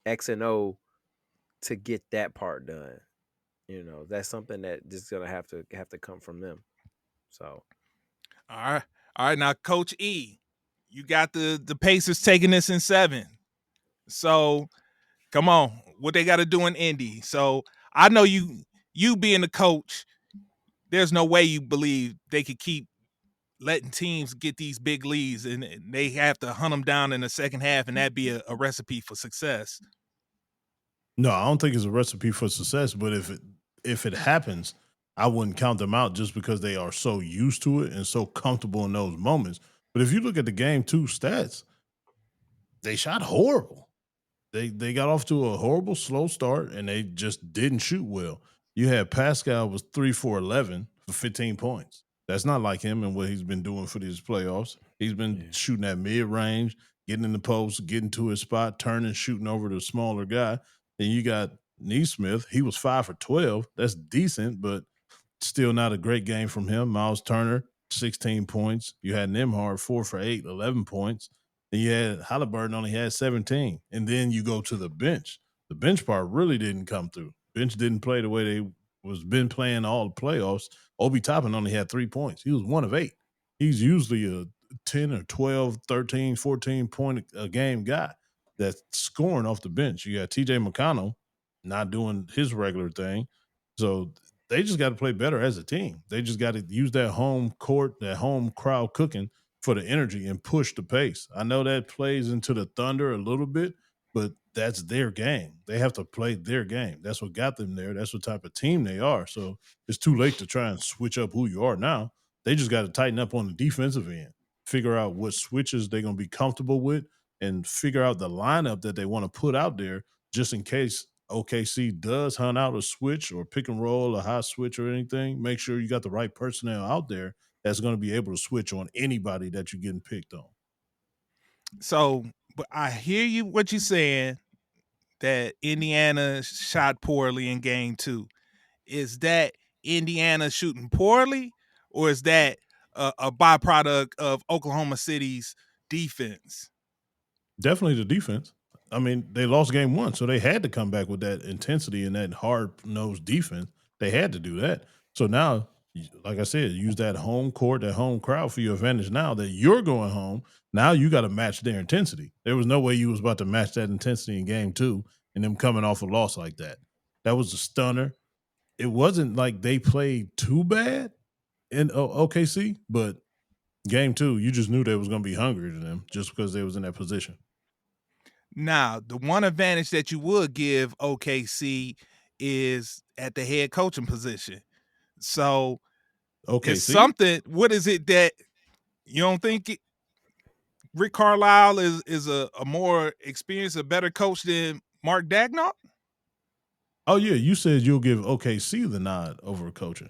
X and O to get that part done. That's something that just gonna have to come from them. So, all right. Now, Coach E, you got the Pacers taking this in 7. So, come on, what they got to do in Indy. So, I know you being the coach, there's no way you believe they could keep letting teams get these big leads, and they have to hunt them down in the second half, and that'd be a recipe for success. No, I don't think it's a recipe for success. But if it happens, I wouldn't count them out just because they are so used to it and so comfortable in those moments. But if you look at the game 2 stats, they shot horrible. They got off to a horrible slow start, and they just didn't shoot well. You had Pascal was 3 for 11 for 15 points. That's not like him and what he's been doing for these playoffs. He's been shooting at mid range, getting in the post, getting to his spot, turning, shooting over the smaller guy. Then you got Neesmith. He was 5 for 12. That's decent, but still not a great game from him. Miles Turner, 16 points. You had Nembhard, 4 for 8, 11 points. And you had Halliburton only had 17. And then you go to the bench. The bench part really didn't come through. Bench didn't play the way they was been playing all the playoffs. Obi Toppin only had 3 points. He was 1 of 8. He's usually a 10 or 12, 13, 14 point a game guy that's scoring off the bench. You got TJ McConnell not doing his regular thing. So they just got to play better as a team. They just got to use that home court, that home crowd cooking for the energy and push the pace. I know that plays into the Thunder a little bit, but that's their game. They have to play their game. That's what got them there. That's what type of team they are. So it's too late to try and switch up who you are now. They just got to tighten up on the defensive end, figure out what switches they're going to be comfortable with, and figure out the lineup that they want to put out there just in case OKC does hunt out a switch or pick and roll, a high switch or anything. Make sure you got the right personnel out there that's going to be able to switch on anybody that you're getting picked on. So, but I hear you what you're saying, that Indiana shot poorly in game 2. Is that Indiana shooting poorly, or is that a byproduct of Oklahoma City's defense? Definitely the defense. I mean, they lost game 1, so they had to come back with that intensity and that hard-nosed defense. They had to do that. So now, like I said, use that home court, that home crowd for your advantage now that you're going home. Now you got to match their intensity. There was no way you was about to match that intensity in game 2 and them coming off a loss like that. That was a stunner. It wasn't like they played too bad in OKC, but game 2, you just knew they was going to be hungry to them just because they was in that position. Now, the one advantage that you would give OKC is at the head coaching position. So, it's something. What is it that you don't think Rick Carlisle is a more experienced, a better coach than Mark Daigneault? Oh yeah, you said you'll give OKC the nod over coaching.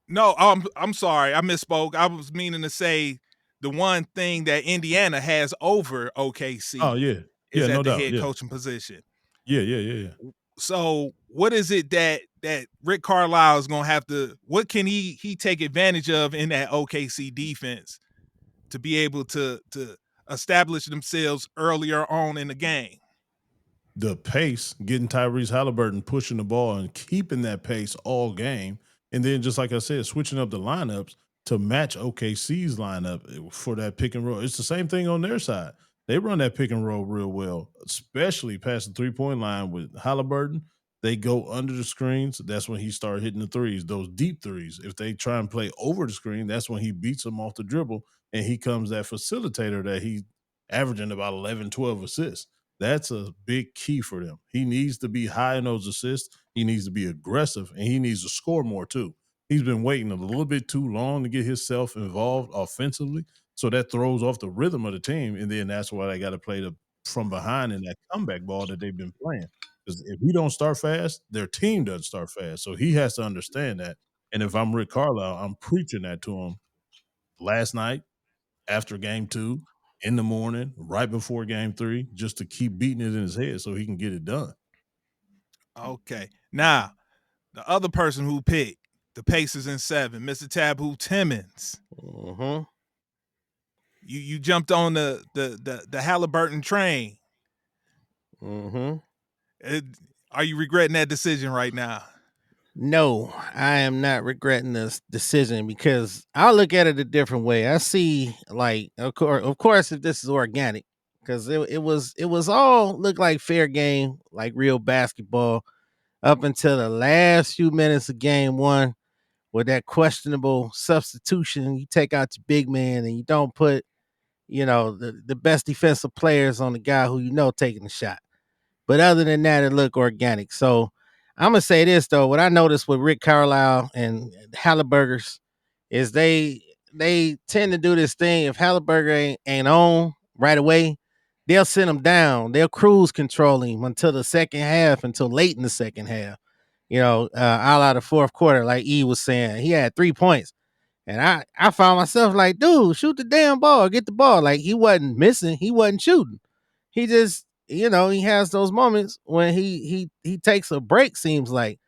No, I'm sorry, I misspoke. I was meaning to say the one thing that Indiana has over OKC Oh yeah, is no at the doubt. head Yeah, coaching position. yeah. So what is it that Rick Carlisle is gonna have to? What can he take advantage of in that OKC defense to be able to establish themselves earlier on in the game? The pace, getting Tyrese Halliburton pushing the ball and keeping that pace all game, and then just like I said, switching up the lineups to match OKC's lineup for that pick and roll. It's the same thing on their side. They run that pick and roll real well, especially past the 3-point line with Halliburton. They go under the screens. That's when he started hitting the threes, those deep threes. If they try and play over the screen, that's when he beats them off the dribble and he comes that facilitator that he averaging about 11, 12 assists. That's a big key for them. He needs to be high in those assists. He needs to be aggressive, and he needs to score more too. He's been waiting a little bit too long to get himself involved offensively, so that throws off the rhythm of the team, and then that's why they got to play from behind in that comeback ball that they've been playing. Because if he don't start fast, their team doesn't start fast. So he has to understand that. And if I'm Rick Carlisle, I'm preaching that to him last night after game 2, in the morning, right before game 3, just to keep beating it in his head so he can get it done. Okay. Now, the other person who picked the Pacers in 7, Mr. Tabu Timmons. Mm-hmm. You jumped on the Halliburton train. Mm-hmm. Are you regretting that decision right now? No, I am not regretting this decision because I'll look at it a different way. I see, like, of course, if this is organic, because it was all looked like fair game, like real basketball, up until the last few minutes of game 1, with that questionable substitution. You take out your big man and you don't put, the best defensive players on the guy who taking the shot. But other than that, it looked organic. So I'm gonna say this though: what I noticed with Rick Carlisle and Halliburgers is they tend to do this thing. If Halliburger ain't on right away, they'll send him down. They'll cruise control him until the second half, until late in the second half. All out of fourth quarter, like E was saying, he had 3 points. And I found myself like, dude, shoot the damn ball, get the ball. Like he wasn't missing, he wasn't shooting. He just, he has those moments when he takes a break, seems like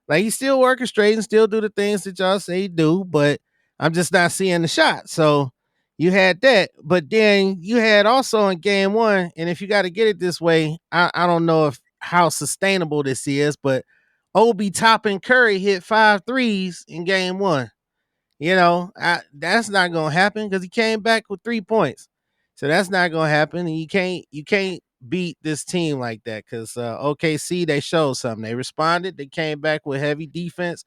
he's still orchestrating, still do the things that y'all say he do, but I'm just not seeing the shot. So you had that, but then you had also in game 1, and if you got to get it this way, I don't know if how sustainable this is, but Obi Toppin Curry hit 5 threes in game 1. That's not gonna happen because he came back with 3 points. So that's not gonna happen. And you can't beat this team like that because OKC, they showed something. They responded, they came back with heavy defense,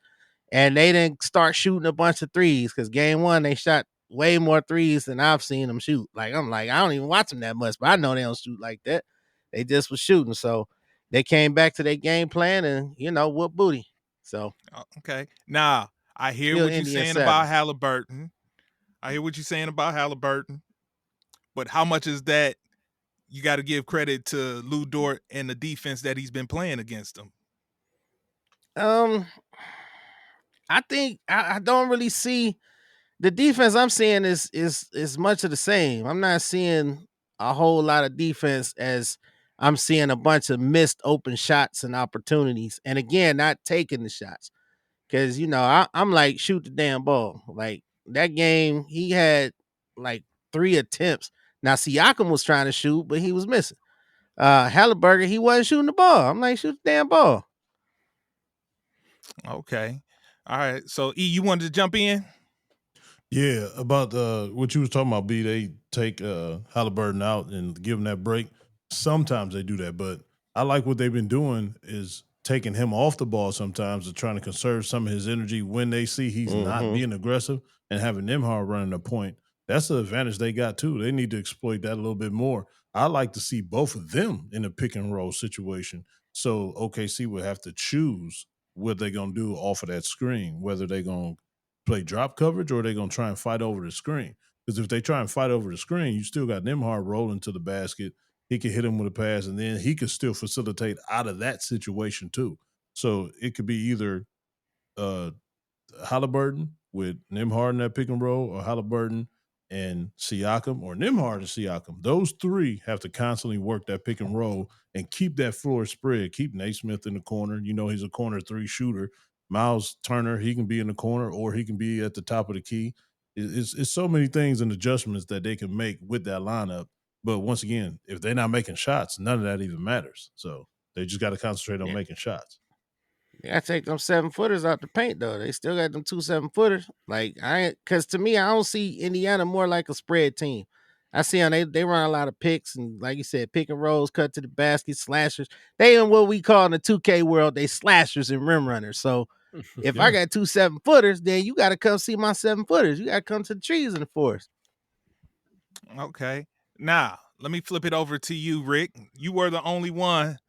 and they didn't start shooting a bunch of threes because game 1 they shot way more threes than I've seen them shoot. Like I'm like, I don't even watch them that much, but I know they don't shoot like that. They just was shooting. So they came back to their game plan and whoop booty. So Okay. Now, I hear still what you're Indian saying 7. about Halliburton. I hear what you're saying about Halliburton. But how much is that you got to give credit to Lou Dort and the defense that he's been playing against them? I think I don't really see the defense I'm seeing is much of the same. I'm not seeing a whole lot of defense as I'm seeing a bunch of missed open shots and opportunities. And again, not taking the shots. Cause I'm like, shoot the damn ball. Like that game, he had like 3 attempts. Now Siakam was trying to shoot, but he was missing. Halliburton, he wasn't shooting the ball. I'm like, shoot the damn ball. Okay. All right. So E, you wanted to jump in? Yeah, about what you was talking about, B, they take Halliburton out and give him that break. Sometimes they do that, but I like what they've been doing is taking him off the ball sometimes and trying to conserve some of his energy when they see he's not being aggressive and having Nembhard running a point. That's the advantage they got too. They need to exploit that a little bit more. I like to see both of them in a pick and roll situation. So OKC would have to choose what they're gonna do off of that screen, whether they're gonna play drop coverage or they're gonna try and fight over the screen. Because if they try and fight over the screen, you still got Nembhard rolling to the basket. He can hit him with a pass, and then he could still facilitate out of that situation too. So it could be either uh, Halliburton with Nembhard in that pick and roll, or Halliburton and Siakam, or Nembhard and Siakam. Those three have to constantly work that pick and roll and keep that floor spread. Keep Naismith in the corner. You know he's a corner three shooter. Miles Turner, he can be in the corner or he can be at the top of the key. It's so many things and adjustments that they can make with that lineup. But once again, if they're not making shots, none of that even matters. So they just got to concentrate on making shots. They gotta take them 7-footers out the paint though. They still got them 2 7-footers. Like cause to me, I don't see Indiana more like a spread team. I see how they run a lot of picks and like you said, pick and rolls, cut to the basket, slashers. They in what we call in the 2K world, they slashers and rim runners. So if I got 2 7-footers, then you gotta come see my 7-footers. You gotta come to the trees in the forest. Okay. Now, let me flip it over to you, Rick. You were the only one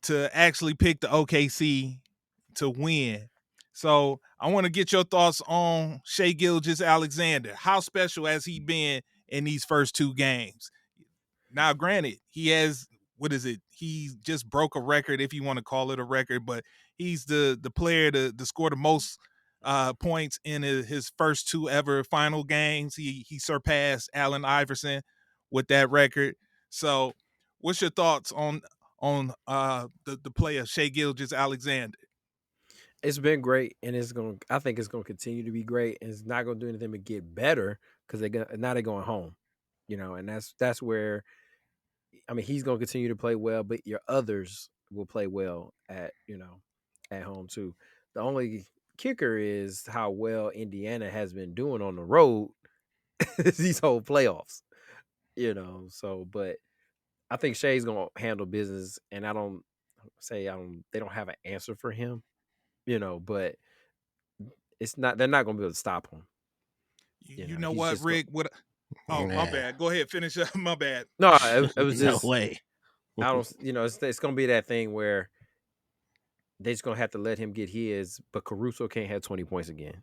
to actually pick the OKC to win. So I want to get your thoughts on Shai Gilgeous-Alexander. How special has he been in these first 2 games? Now, granted, he has, he just broke a record, if you want to call it a record, but he's the player to score the most points in his first 2 ever final games. He surpassed Allen Iverson with that record. So what's your thoughts on the play of Shai Gilgeous-Alexander? It's been great, and I think it's gonna continue to be great, and it's not gonna do anything but get better because now they're going home, and that's where, I mean, he's gonna continue to play well, but your others will play well at home too. The only kicker is how well Indiana has been doing on the road these whole playoffs, So, but I think Shai's gonna handle business, and they don't have an answer for him. But they're not going to be able to stop him. You know what, Rick? My bad. Go ahead, finish up. My bad. No, it was just no way. I don't. It's going to be that thing where they're just going to have to let him get his, but Caruso can't have 20 points again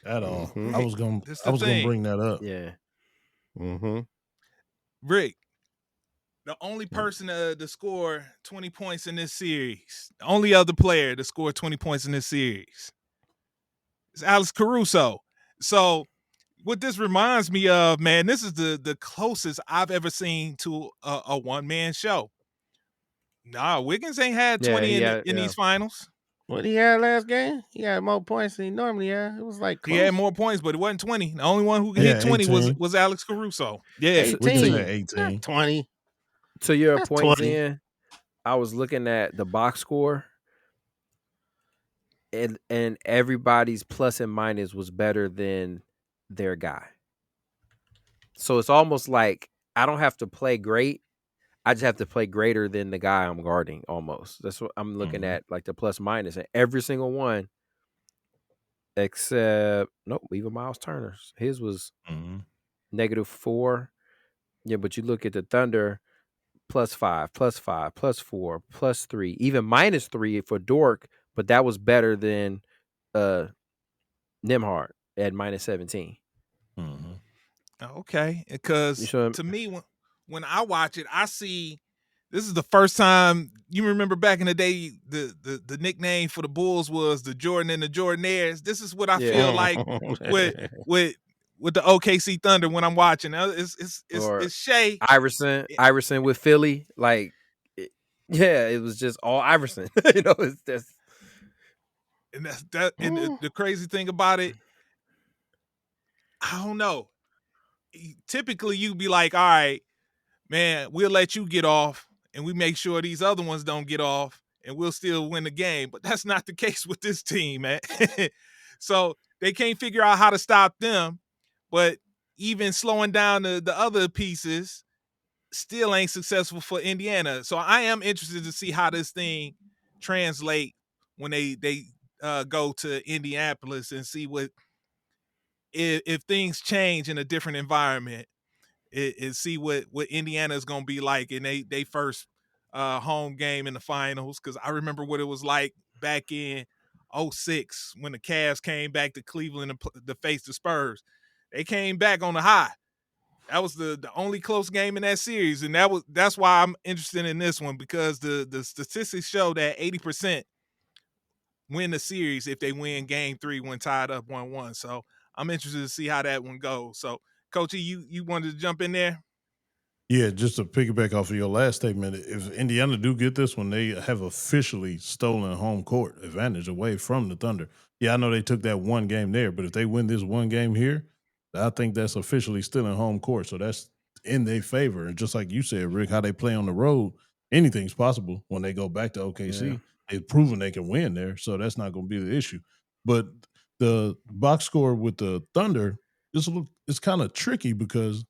at all. Mm-hmm. I was gonna bring that up. Yeah. Mm-hmm. Rick, the only person to score 20 points in this series, the only other player to score 20 points in this series is Alex Caruso. So what this reminds me of, man, this is the closest I've ever seen to a one-man show. Nah, Wiggins ain't had 20 in these finals. What he had last game? He had more points than he normally had. It was like close. He had more points, but it wasn't 20. The only one who hit 20 was Alex Caruso. Yeah, 18. Not 20. To your point, Zen, I was looking at the box score, and everybody's plus and minus was better than their guy. So it's almost like I don't have to play great. I just have to play greater than the guy I'm guarding almost. That's what I'm looking at, like the plus minus. And every single one, except, even Miles Turner's. His was -4. Yeah, but you look at the Thunder, +5, +5, +4, +3, even -3 for Dort, but that was better than Nembhard at -17. Okay, because to me, when I watch it, I see this is the first time. You remember back in the day, the nickname for the Bulls was the Jordan and the Jordanaires. This is what I feel like with the OKC Thunder when I'm watching. It's Shai Iverson with Philly, it was just all Iverson. It's just, and the crazy thing about it, I don't know. Typically, you'd be like, all right, man, we'll let you get off and we make sure these other ones don't get off and we'll still win the game. But that's not the case with this team, man. So they can't figure out how to stop them. But even slowing down the other pieces still ain't successful for Indiana. So I am interested to see how this thing translate when they go to Indianapolis and see if things change in a different environment. See what Indiana is going to be like in they first home game in the finals, because I remember what it was like back in 2006 when the Cavs came back to Cleveland to face the Spurs. They came back on the high. That was the only close game in that series, and that's why I'm interested in this one, because the statistics show that 80% win the series if they win Game 3 when tied up 1-1. So I'm interested to see how that one goes. So Coach E, you wanted to jump in there? Yeah, just to piggyback off of your last statement, if Indiana do get this one, they have officially stolen home court advantage away from the Thunder. Yeah, I know they took that one game there, but if they win this one game here, I think that's officially stealing home court. So that's in their favor. And just like you said, Rick, how they play on the road, anything's possible when they go back to OKC. Yeah. They've proven they can win there, so that's not going to be the issue. But the box score with the Thunder, it's kind of tricky because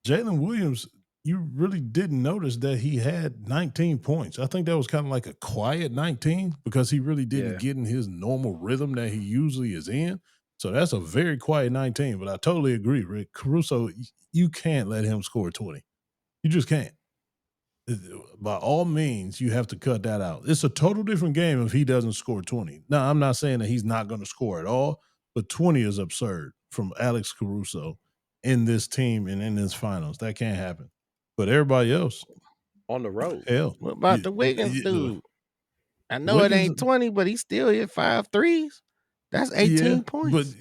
Jalen Williams, you really didn't notice that he had 19 points. I think that was kind of like a quiet 19 because he really didn't Yeah. get in his normal rhythm that he usually is in. So that's a very quiet 19. But I totally agree, Rick. Caruso, you can't let him score 20. You just can't. By all means, you have to cut that out. It's a total different game if he doesn't score 20. Now, I'm not saying that he's not going to score at all, but 20 is absurd from Alex Caruso in this team and in this finals. That can't happen. But everybody else, On the road. hell. What about Yeah, the Wiggins yeah, dude? I know it Wiggins- ain't 20, but he still hit 5 threes. That's 18 points.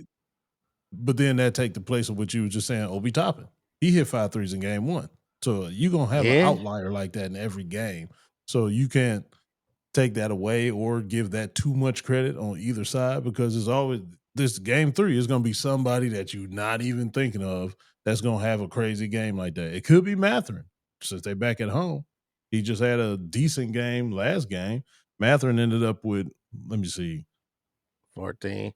But then that take the place of what you were just saying, Obi Toppin. He hit 5 threes in game one. So you're going to have an Yeah. outlier like that in every game. So you can't take that away or give that too much credit on either side because it's always this game 3 is going to be somebody that you're not even thinking of that's going to have a crazy game like that. It could be Mathurin since they're back at home. He just had a decent game last game. Mathurin ended up with, let me see. 14.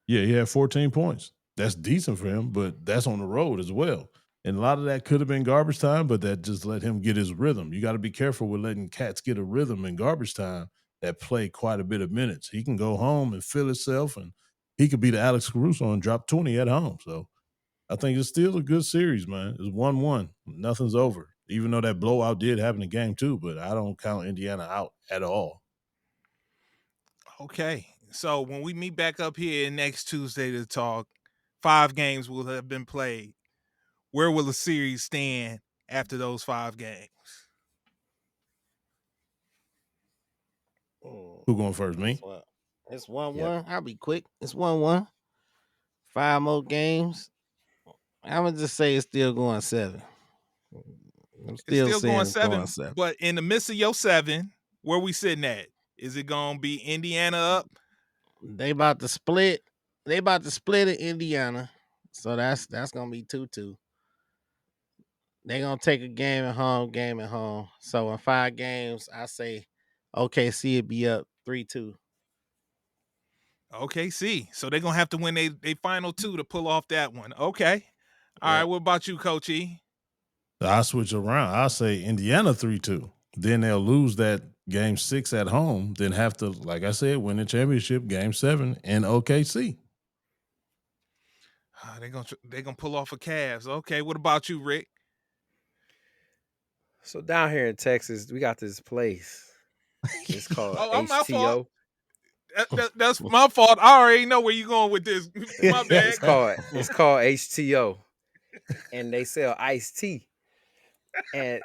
Yeah, he had 14 points. That's decent for him, but that's on the road as well. And a lot of that could have been garbage time, but that just let him get his rhythm. You got to be careful with letting cats get a rhythm in garbage time that play quite a bit of minutes. He can go home and feel himself, and he could be the Alex Caruso and drop 20 at home. So I think it's still a good series, man. It's 1-1. Nothing's over, even though that blowout did happen in game 2, but I don't count Indiana out at all. Okay. So when we meet back up here next Tuesday to talk, 5 games will have been played. Where will the series stand after those 5 games? Who going first, me? It's 1-1. I'll be quick. It's 1-1. 5 more games. I'm gonna just say it's still going 7. I'm It's still still saying going it's 7, going 7. but in the midst of your 7, where we sitting at? Is it going to be Indiana up? They about to split. They about to split in Indiana. So that's gonna be 2-2. They're gonna take a game at home. So in 5 games, I say OKC would be up 3-2. OKC. So they're going to have to win they final 2 to pull off that one. Okay. All Yeah. right. What about you, Coach E? I switch around. I say Indiana 3-2. Then they'll lose that game 6 at home. Then have to, like I said, win the championship game 7 in OKC. They're gonna pull off a Cavs. Okay. What about you, Rick? So down here in Texas, we got this place. It's called Oh, my fault. HTO. That's my fault. I already know where you're going with this. My bad. It's called HTO, and they sell iced tea. And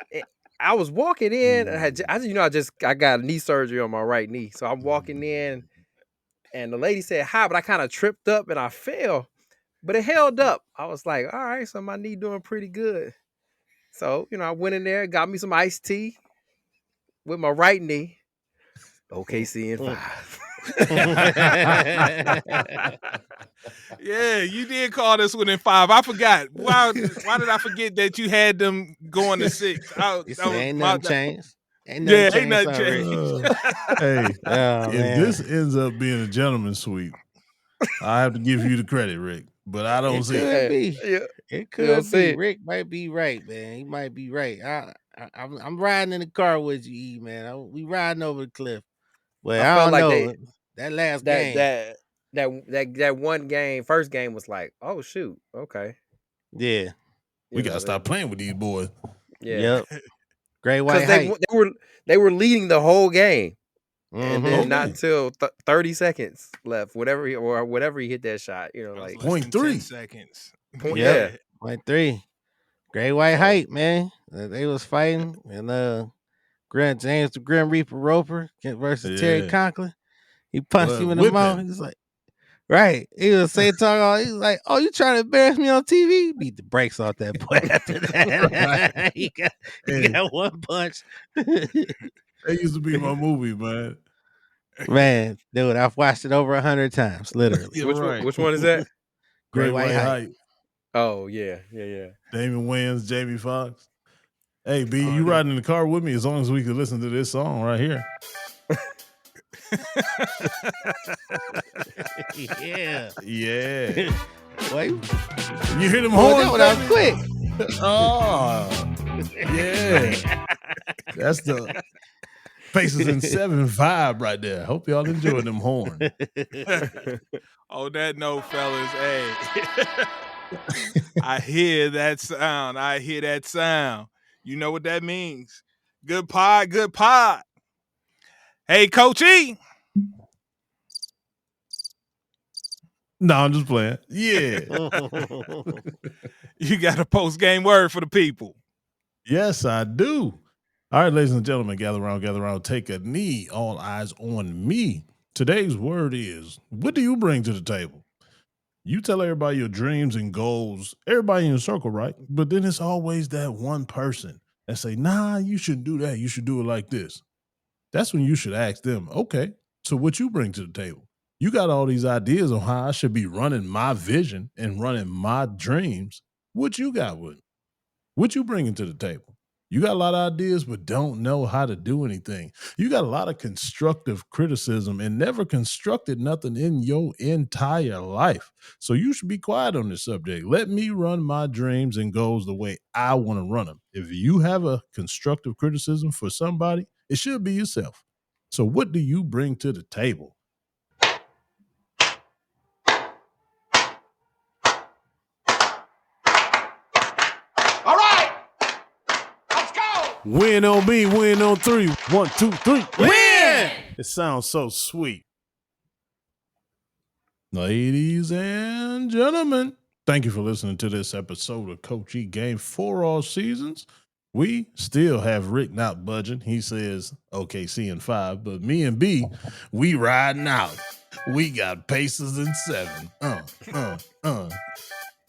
I was walking in. I got knee surgery on my right knee, so I'm walking in, and the lady said hi, but I kind of tripped up and I fell, but it held up. I was like, all right, so my knee doing pretty good. So I went in there, got me some iced tea with my right knee. OKC in 5. Yeah, you did call this one in 5. I forgot. Why did I forget that you had them going to 6? Ain't nothing changed. Ain't nothing changed. Hey, Oh, if man. this ends up being a gentleman's sweep, I have to give you the credit, Rick. But I don't It see it. could be. Yeah. It You'll could see be. it. Rick might be right, man. He might be right. I'm riding in the car with you, E, man. We riding over the cliff. But I I felt don't like know. That last game. that one game, first game was like, oh shoot, okay. Yeah. We got to stop playing with these boys. Yeah. Yep. Great White Because Height. they were leading the whole game, and then Okay. not until 30 seconds left. Whatever he hit that shot, like Point 10 3. seconds. point. Yep. Yeah. Point 3. Great White Height, man. They was fighting, and Grant James, the Grim Reaper Roper versus Terry Yeah. Conklin. He punched him in the Whipping. mouth. He was like, Right. He was saying talk. He's like, "Oh, you trying to embarrass me on TV?" Beat the brakes off that boy after that. he got one punch. That used to be my movie, man. Man, dude, I've watched it over 100 times, literally. Yeah, Which one is that? Great White Hype. Oh yeah. Damon Wayans, Jamie Foxx. Hey, B, you yeah. riding in the car with me as long as we can listen to this song right here. Yeah. Yeah. Wait. You hear them Hold horns? that one baby? quick. Oh, yeah. That's the Faces in 7 vibe right there. Hope y'all enjoying them horns. On that note, fellas, hey, I hear that sound. You know what that means. Good pod. Hey, Coach E. No, I'm just playing. Yeah. You got a post-game word for the people. Yes, I do. All right, ladies and gentlemen, gather around, take a knee. All eyes on me. Today's word is, what do you bring to the table? You tell everybody your dreams and goals, everybody in your circle, right? But then it's always that one person that say, nah, you shouldn't do that. You should do it like this. That's when you should ask them, okay, so what you bring to the table? You got all these ideas on how I should be running my vision and running my dreams. What you got with? What you bringing to the table? You got a lot of ideas, but don't know how to do anything. You got a lot of constructive criticism and never constructed nothing in your entire life. So you should be quiet on this subject. Let me run my dreams and goals the way I want to run them. If you have a constructive criticism for somebody, it should be yourself. So what do you bring to the table? Win on me, win on 3. 1, 2, 3. Win! It sounds so sweet. Ladies and gentlemen, thank you for listening to this episode of Coach E Game for all seasons. We still have Rick not budging. He says OKC in 5, but me and B, we riding out. We got Pacers in 7.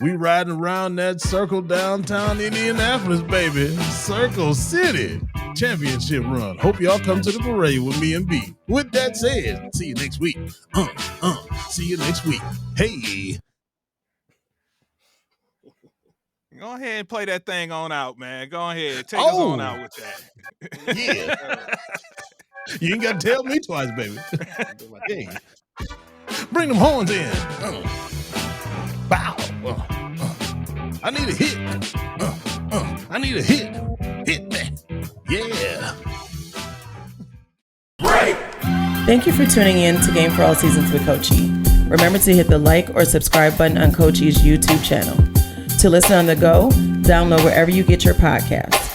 We riding around that circle downtown Indianapolis, baby. Circle City championship run. Hope y'all come to the parade with me and B. With that said, see you next week. See you next week. Hey. Go ahead and play that thing on out, man. Go ahead. Take us on out with that. Yeah. You ain't got to tell me twice, baby. Hey. Bring them horns in. Bow. I need a hit. I need a hit. Hit me. Yeah. Right. Thank you for tuning in to Game for All Seasons with Coach E. Remember to hit the like or subscribe button on Coach E's YouTube channel. To listen on the go, download wherever you get your podcasts.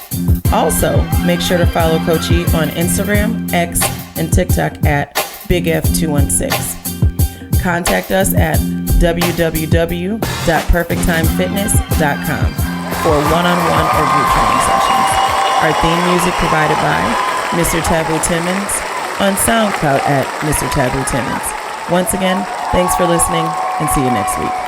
Also, make sure to follow Coach E on Instagram, X, and TikTok at BigF216. Contact us at www.perfecttimefitness.com for one-on-one or group training sessions. Our theme music provided by Mr. Taboo Timmons on SoundCloud at Mr. Taboo Timmons. Once again, thanks for listening and see you next week.